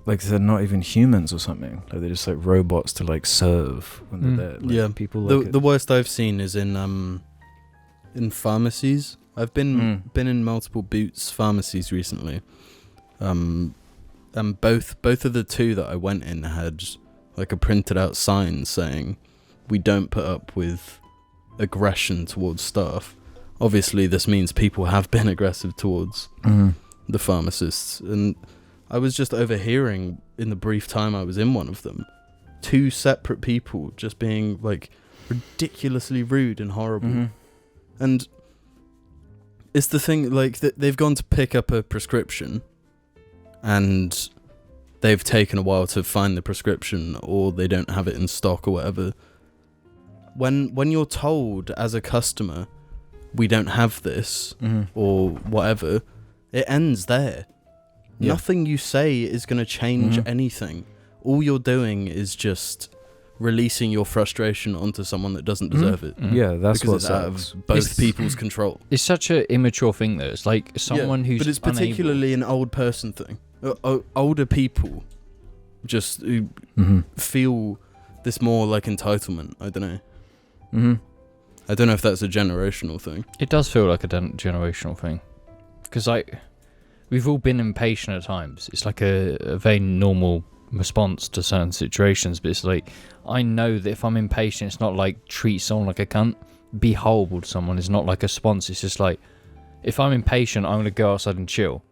they're not even humans or something. Like they're just like robots to like serve when they're there. Like, people like the worst I've seen is in pharmacies. I've been in multiple Boots pharmacies recently. And both of the two that I went in had like a printed out sign saying, "We don't put up with aggression towards staff." Obviously this means people have been aggressive towards the pharmacists, and I was just overhearing in the brief time I was in one of them, two separate people just being like ridiculously rude and horrible. And it's the thing, like they've gone to pick up a prescription and they've taken a while to find the prescription, or they don't have it in stock or whatever. When you're told as a customer, we don't have this or whatever, it ends there. Nothing you say is going to change anything. All you're doing is just releasing your frustration onto someone that doesn't deserve it. Yeah, that's because what's it's out of both people's control. It's such an immature thing though. It's like someone who's but it's particularly an old person thing. Older people just feel this more like entitlement. I don't know. I don't know if that's a generational thing. It does feel like a generational thing, because like we've all been impatient at times. It's like a very normal response to certain situations, but it's like, I know that if I'm impatient, it's not like treat someone like a cunt. Be horrible to someone is not like a response. It's just like, if I'm impatient, I'm going to go outside and chill,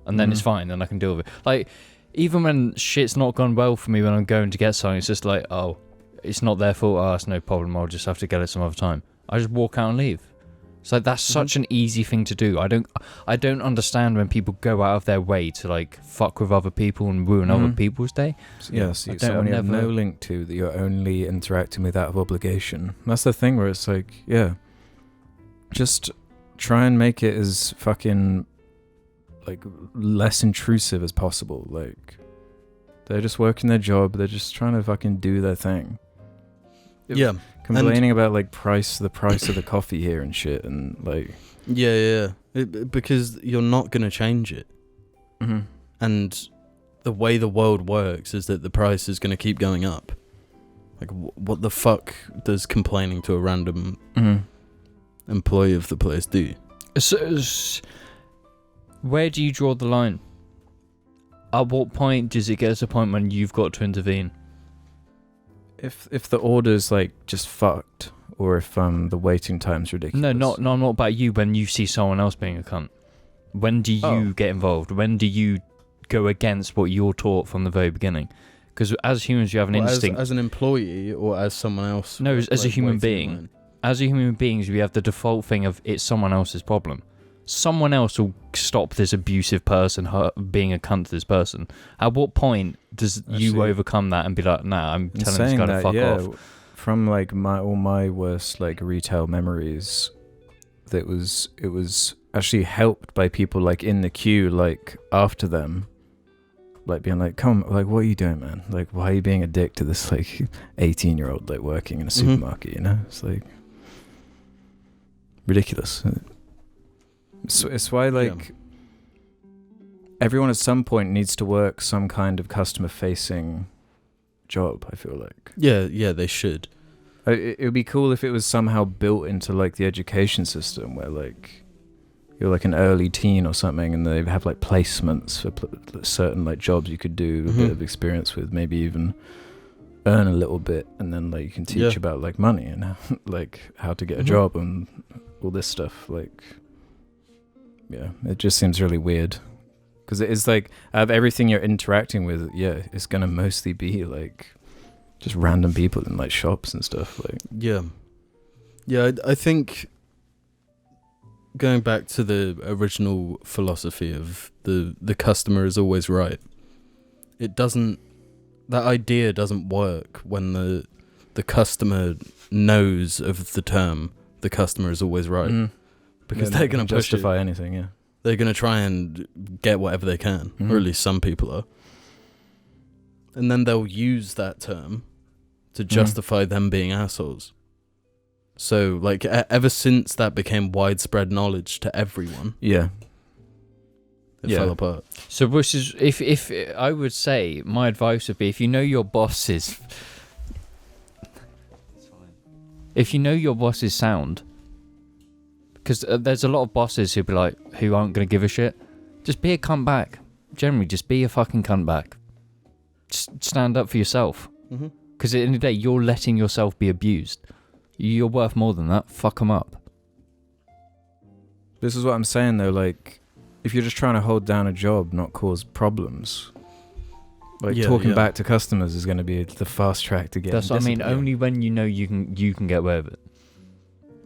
and then it's fine, then I can deal with it. Like, even when shit's not gone well for me when I'm going to get something, it's just like, oh, it's not their fault, oh, it's no problem, I'll just have to get it some other time. I just walk out and leave. So that's such an easy thing to do. I don't understand when people go out of their way to like fuck with other people and ruin other people's day. Yes, someone you have no link to, that you're only interacting with out of obligation. That's the thing where it's like, just try and make it as fucking like less intrusive as possible. Like they're just working their job. They're just trying to fucking do their thing. Yeah. Complaining about like the price of the coffee here and shit, and like because you're not gonna change it. Mm-hmm. And the way the world works is that the price is gonna keep going up. Like what the fuck does complaining to a random employee of the place do? So, where do you draw the line? At what point does it get to a point when you've got to intervene? If the order's like just fucked, or if the waiting time's ridiculous. No, not about you. When you see someone else being a cunt, when do you get involved? When do you go against what you're taught from the very beginning? Because as humans, you have an instinct. As an employee or as someone else? No, as a human being. As a human beings, we have the default thing of it's someone else's problem. Someone else will stop this abusive person being a cunt to this person. At what point does you overcome that and be like, nah, I'm telling this guy to fuck off? From like all my worst like retail memories, it was actually helped by people like in the queue, like after them, like being like, come, like, what are you doing, man? Like, why are you being a dick to this like 18-year-old like working in a supermarket? You know, it's like ridiculous. It's why like everyone at some point needs to work some kind of customer facing job, I feel like. Yeah, they should. It would be cool if it was somehow built into like the education system, where like you're like an early teen or something, and they have like placements for certain like jobs you could do a bit of experience with, maybe even earn a little bit, and then like you can teach about like money and like how to get a job and all this stuff. Like, yeah, it just seems really weird, because it is like out of everything you're interacting with, it's gonna mostly be like just random people in like shops and stuff. Like, I think going back to the original philosophy of the customer is always right, that idea doesn't work when the customer knows of the term the customer is always right. Because they're going to justify anything, yeah. They're going to try and get whatever they can, or at least some people are. And then they'll use that term to justify them being assholes. So, like, ever since that became widespread knowledge to everyone, it fell apart. So, which is, if I would say, my advice would be, if you know your boss is, sound. Because there's a lot of bosses who aren't going to give a shit. Just be a cunt back. Generally, just be a fucking cunt back. Just stand up for yourself. Because at the end of the day, you're letting yourself be abused. You're worth more than that. Fuck them up. This is what I'm saying, though. Like, if you're just trying to hold down a job, not cause problems, like talking back to customers is going to be the fast track to get. That's what I mean. Only when you know you can get away with it.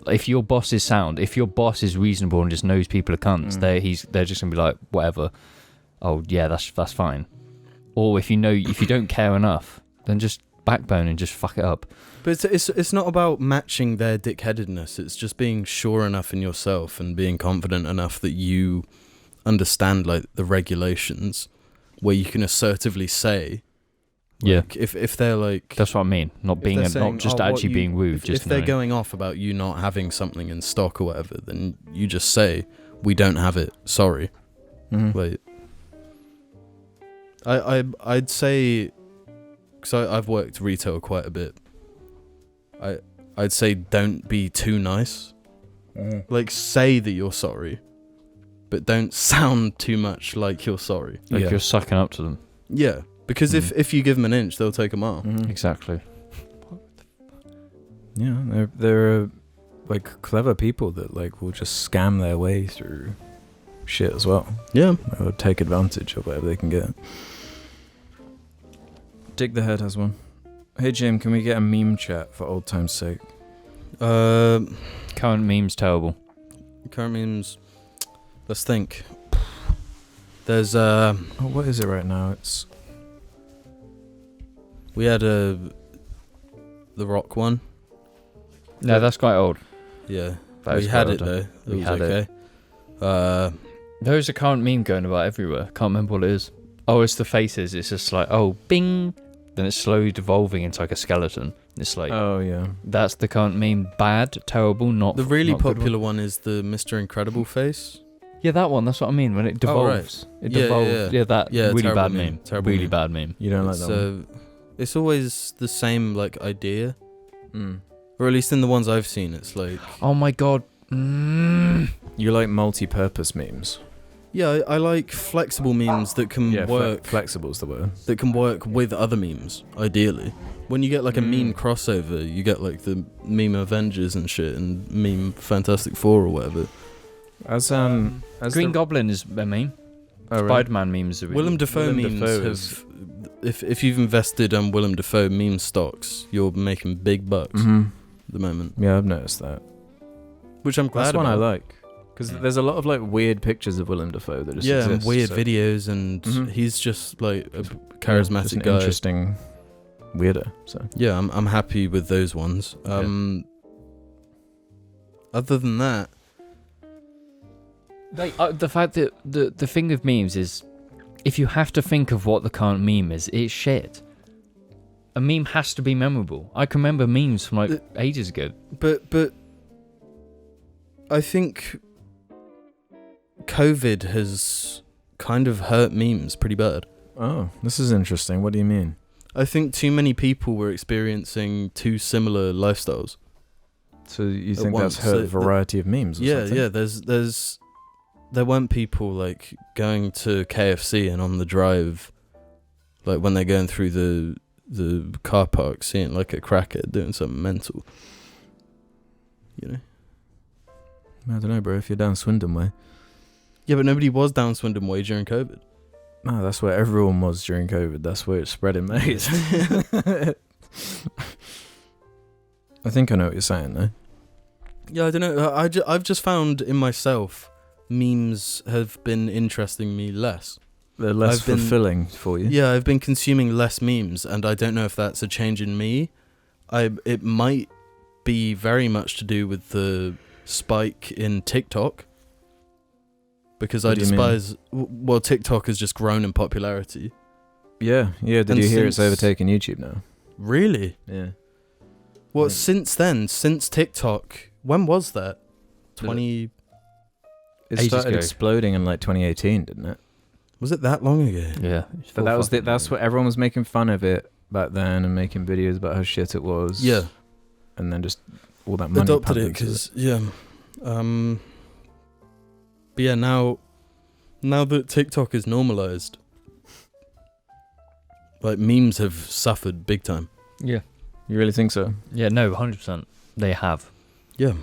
If your boss is sound, if your boss is reasonable and just knows people are cunts, they're just gonna be like, whatever. Oh yeah, that's fine. Or if you don't care enough, then just backbone and just fuck it up. But it's not about matching their dickheadedness. It's just being sure enough in yourself and being confident enough that you understand like the regulations, where you can assertively say. Like, if they're like, that's what I mean. Not being not just actually being rude. If they're going off about you not having something in stock or whatever, then you just say, we don't have it. Sorry. Like, I'd say, because I've worked retail quite a bit. I'd say don't be too nice. Like, say that you're sorry, but don't sound too much like you're sorry. Like you're sucking up to them. Yeah. Because if you give them an inch, they'll take a mile. Exactly. Yeah, they're like clever people that like will just scam their way through shit as well. Yeah, or take advantage of whatever they can get. Dig the Head has one. Hey Jim, can we get a meme chat for old time's sake? Current memes terrible. Current memes. Let's think. There's what is it right now? We had the Rock one. No, that's quite old. Yeah. We had it though. It was okay. There's a current meme going about everywhere. Can't remember what it is. Oh, it's the faces. It's just like, oh, bing. Then it's slowly devolving into like a skeleton. It's like, Oh yeah. that's the current meme. Bad, terrible, not. The really not good popular one. one is the Mr. Incredible face. Yeah, that one. That's what I mean. When it devolves, it Yeah, devolves. yeah. That Yeah, really terrible bad meme. meme. Terrible Really meme. bad meme. You don't like that one? It's always the same like idea, Mm. or at least in the ones I've seen, it's like Oh my god. You like multi-purpose memes? yeah, I like flexible memes that can work. Flexible's the word. That can work with other memes, ideally. When you get like a meme Mm. crossover, you get like the meme Avengers and shit, and meme Fantastic Four or whatever. As Green Goblin is a meme. Oh, really? Spider-Man memes are really Willem Dafoe Willem memes Dafoe have. is- If you've invested on Willem Dafoe meme stocks, you're making big bucks Mhm. at the moment, Yeah, I've noticed that. which I'm glad That's one I about. like. Because there's a lot of like weird pictures of Willem Dafoe that just Yeah, exist. and weird so videos, and Mhm. he's just like a just charismatic an guy. interesting weirdo. So Yeah, I'm happy with those ones. Other than that, Like the fact that the thing with memes is, if you have to think of what the current meme is, it's shit. A meme has to be memorable. I can remember memes from like ages ago. but I think COVID has kind of hurt memes pretty bad. oh, this is interesting. What do you mean? I think too many people were experiencing two similar lifestyles. So you At think once, that's hurt so a variety of memes? Or Yeah, something? yeah. There weren't people like going to KFC and on the drive, like when they're going through the car park, seeing like a crackhead doing something mental. You know. I don't know, bro. If you're down Swindon way. Yeah, but nobody was down Swindon Way during COVID. No, that's where everyone was during COVID. That's where it's spreading, mate. I think I know what you're saying, though. Yeah, I don't know. I've just found in myself, memes have been interesting me less. They're less I've been- fulfilling for you. Yeah, I've been consuming less memes, and I don't know if that's a change in me. It might be very much to do with the spike in TikTok. Because I What do you mean? despise... Well, TikTok has just grown in popularity. Yeah. Did And you hear it's since- overtaken YouTube now? Really? Yeah. Well, Yeah. since then, since TikTok... When was that? 20... It Ages started ago. exploding in like 2018, didn't it? Was it that long ago? Yeah, But that's what everyone was making fun of it back then and making videos about how shit it was. Yeah. And then just all that money Adopted pumped it into because, yeah. But yeah, now that TikTok is normalized, like memes have suffered big time. Yeah. You really think so? Yeah, no, 100%. They have. Yeah.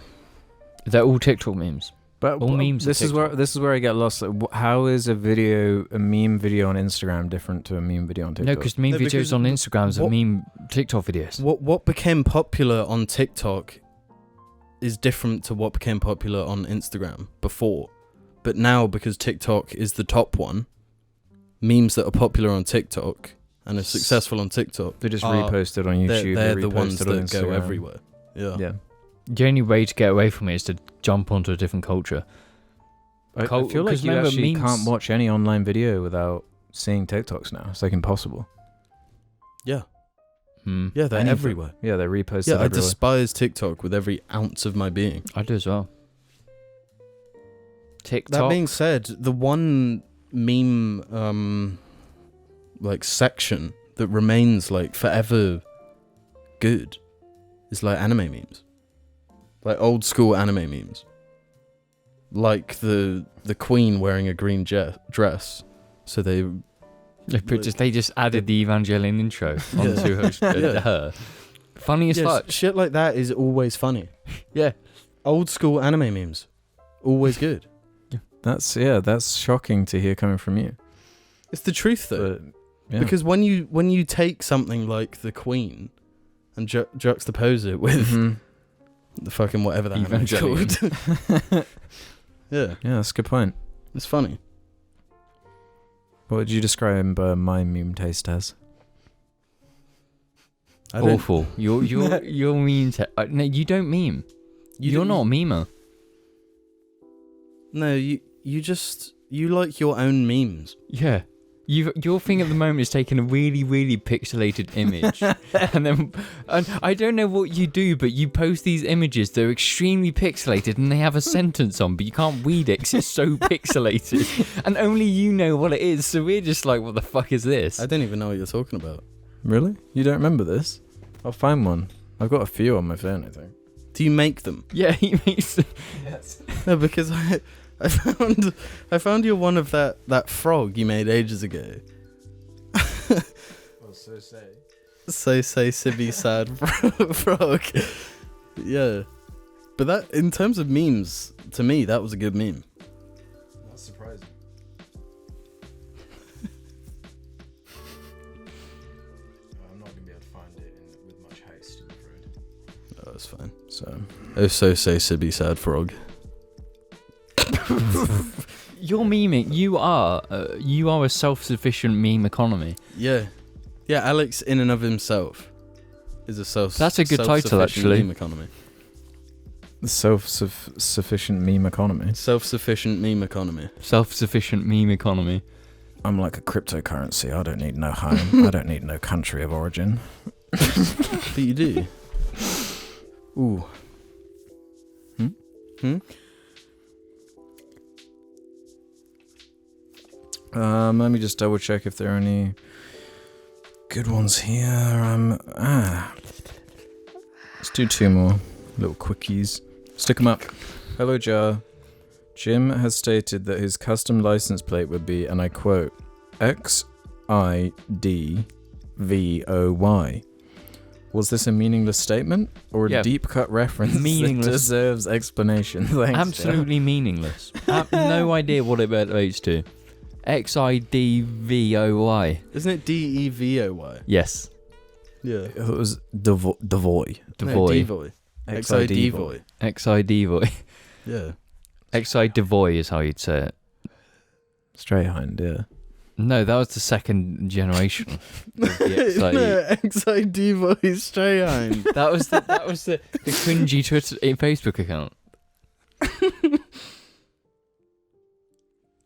They're all TikTok memes. But All memes are This is where I get lost. Like, how is a meme video on Instagram different to a meme video on TikTok? No, because meme No, videos because on Instagram are what- meme TikTok videos. What became popular on TikTok is different to what became popular on Instagram before. But now, because TikTok is the top one, memes that are popular on TikTok and are successful on TikTok, They just are- reposted on YouTube. they're they the ones reposted on that go Instagram. everywhere. Yeah. Yeah. The only way to get away from it is to jump onto a different culture. I Cult- feel like 'cause you remember actually memes- can't watch any online video without seeing TikToks now. It's like impossible. Yeah. Hmm. Yeah, they're Any- everywhere. Yeah, they're reposted Yeah, I everywhere. despise TikTok with every ounce of my being. I do as well. TikTok. That being said, the one meme like section that remains like forever good is like anime memes. Like old school anime memes. Like the queen wearing a green dress. So they They just added the Evangelion intro onto Yeah. her. Funny as fuck. shit like that is always funny. Yeah. Old school anime memes. Always good. That's shocking to hear coming from you. It's the truth though. But, yeah. Because when you take something like the Queen and juxtapose it with Mhm. the fucking whatever that anime's Evangelion. called, yeah, Yeah, that's a good point. it's funny. What would you describe my meme taste as? I don't- Awful. You're mean. No, you don't meme. You're not a memer. No, you like your own memes. Yeah. Your thing at the moment is taking a really, really pixelated image. and I don't know what you do, but you post these images that are extremely pixelated and they have a sentence on, but you can't read it because it's so pixelated. And only you know what it is, so we're just like, what the fuck is this? I don't even know what you're talking about. Really? You don't remember this? I'll find one. I've got a few on my phone, I think. Do you make them? Yeah, he makes them. Yes. No, because I found you one of that frog you made ages ago. Oh, so say. So say Sibby sad frog. Yeah. But that, in terms of memes, to me, that was a good meme. That's surprising. I'm not going to be able to find it with much haste, I'm afraid. Oh, that's fine. So say Sibby sad frog. You're memeing. You are a self-sufficient meme economy. Yeah. Yeah, Alex in and of himself is a That's a good title, actually. Meme economy. The self-sufficient meme economy. Self-sufficient meme economy. Self-sufficient meme economy. I'm like a cryptocurrency. I don't need no home. I don't need no country of origin. But you do. Ooh. Let me just double check if there are any good ones here. Let's do 2 more little quickies. Stick 'em up. Hello, Jar. Jim has stated that his custom license plate would be, and I quote, XIDVOY. Was this a meaningless statement or a deep cut reference meaningless. that deserves explanation? Thanks, Absolutely meaningless. I have no idea what it relates to. XIDVOY. Isn't it DEVOY? Yes. Yeah. It was Devoy. Devoy. No, Devoy. XIDVOY. XIDVOY. Yeah. XIDVOY is how you'd say it. Strayhind, yeah. No, that was the second generation of the XID. No, XIDVOY Strayhind. That was the cringy Twitter Facebook account.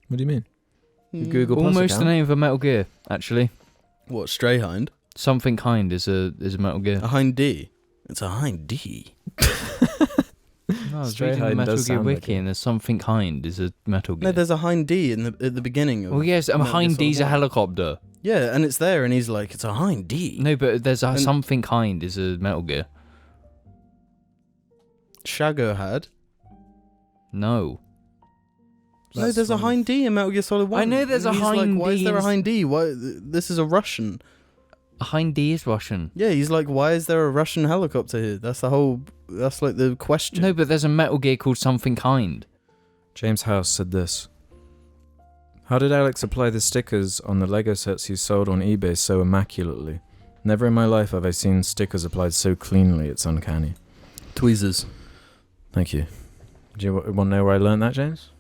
What do you mean? The Google Plus Almost account? the name of a Metal Gear, actually. What, Strayhind? Something Kind is a Metal Gear. A Hind D. It's a Hind D. No, I was Straight reading the Hind Metal does Gear sound wiki like and there's Something Kind is a Metal Gear. No, there's a Hind D at the beginning of. Well, yes, Metal Hind Gear D's a Solid 1. helicopter. Yeah, and it's there, and he's like, it's a Hind D. No, but there's And- Something Kind is a Metal Gear. Shago had. No. No, there's a Hind D in Metal Gear Solid 1. I know there's And a he's Hind like, why is D there a in- Hind D? Why? This is a Russian. A Hind D is Russian. Yeah, he's like, why is there a Russian helicopter here? That's like the question. No, but there's a Metal Gear called Something Kind. James House said this. How did Alex apply the stickers on the Lego sets he sold on eBay so immaculately? Never in my life have I seen stickers applied so cleanly, it's uncanny. Tweezers. Thank you. Do you want to know where I learned that, James?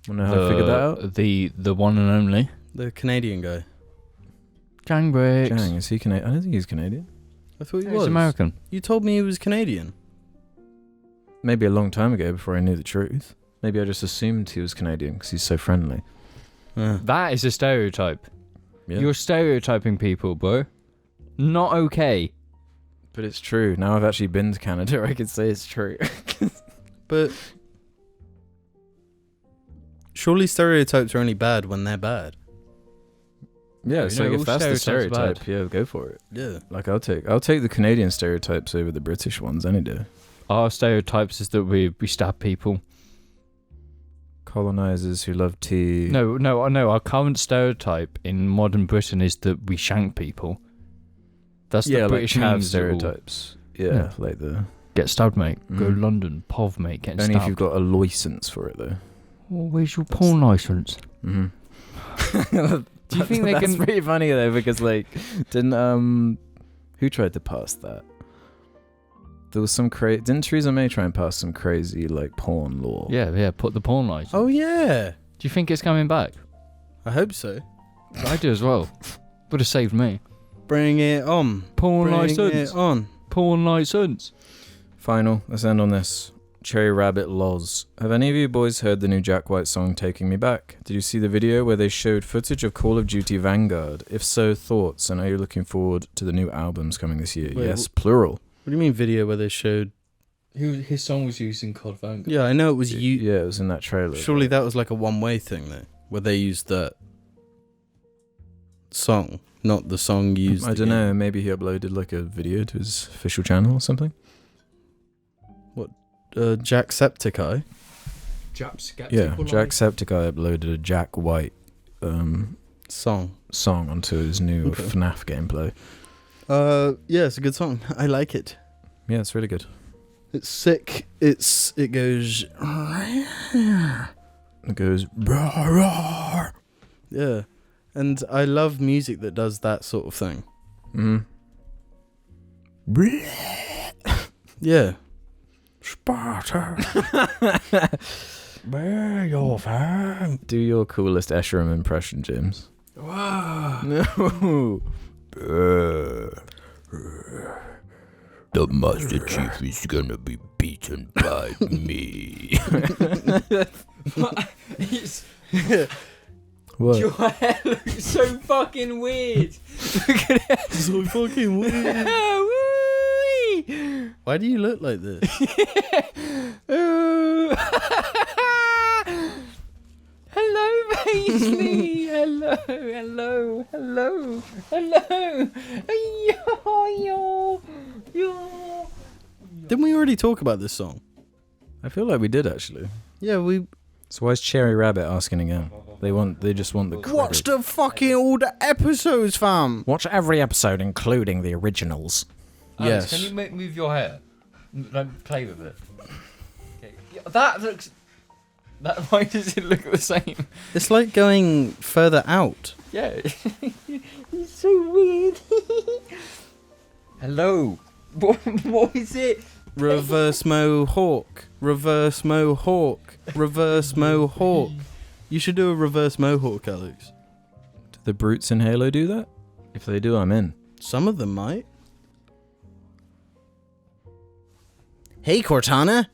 Want to know how I figured that out? The one and only. The Canadian guy. Jang Bricks. Jang, is he Canadian? I don't think he's Canadian. I thought he He's was. American. You told me he was Canadian. Maybe a long time ago before I knew the truth. Maybe I just assumed he was Canadian because he's so friendly. That is a stereotype. Yeah. You're stereotyping people, bro. Not okay. But it's true. Now I've actually been to Canada, I can say it's true. But surely stereotypes are only bad when they're bad. Yeah, You so know, if all that's the stereotypes are stereotype, yeah, go for it. Yeah. Like I'll take the Canadian stereotypes over the British ones any day. Our stereotypes is that we stab people. Colonizers who love tea. No. Our current stereotype in modern Britain is that we shank people. That's the British like memes that all stereotypes. Yeah, like the. Get stabbed, mate. Go Mhm. London. Pov, mate. Get Only stabbed. if you've got a license for it, though. Well, where's your porn license? Mm-hmm. Do you think they That's can? pretty funny though, because like, didn't who tried to pass that? There was some didn't Theresa May try and pass some crazy like porn law? Yeah. Put the porn license. Oh yeah. Do you think it's coming back? I hope so. I do as well. Would have saved me. Bring it on. Porn Bring license. it on. Porn license. Final. Let's end on this. Cherry Rabbit Loz. Have any of you boys heard the new Jack White song Taking Me Back? Did you see the video where they showed footage of Call of Duty Vanguard? If so, thoughts, and are you looking forward to the new albums coming this year? Wait, yes, plural. What do you mean video where they showed? His song was used in COD Vanguard. Yeah, I know it was you. Yeah, it was in that trailer. Surely that was like a one-way thing though, where they used that song, not the song used. I don't know, maybe he uploaded like a video to his official channel or something. Jacksepticeye. Yeah, Jacksepticeye uploaded a Jack White Song onto his new FNAF gameplay. Yeah, it's a good song. I like it. Yeah, it's really good. It's sick. It goes. It goes. Rah, rah. Yeah, and I love music that does that sort of thing. Yeah. Sparta. Where your fan? Do your coolest Esherim impression, James. Wow. No. The Master Chief is gonna be beaten by me. What? Your hair looks so fucking weird. Look at it. So fucking weird. Why do you look like this? Hello, Paisley. Hello. Didn't we already talk about this song? I feel like we did actually. Yeah, we. So why is Cherry Rabbit asking again? They just want the credit. Watch the fucking all the episodes, fam. Watch every episode, including the originals. Alex, Yes. can you move your hair? Don't play with it. Okay. Yeah, that looks. Why does it look the same? It's like going further out. Yeah. It's so weird. Hello. What is it? Reverse mohawk. Reverse mohawk. Reverse mohawk. You should do a reverse mohawk, Alex. Do the brutes in Halo do that? If they do, I'm in. Some of them might. Hey, Cortana.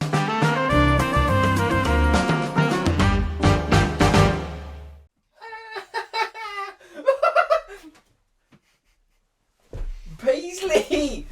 Paisley!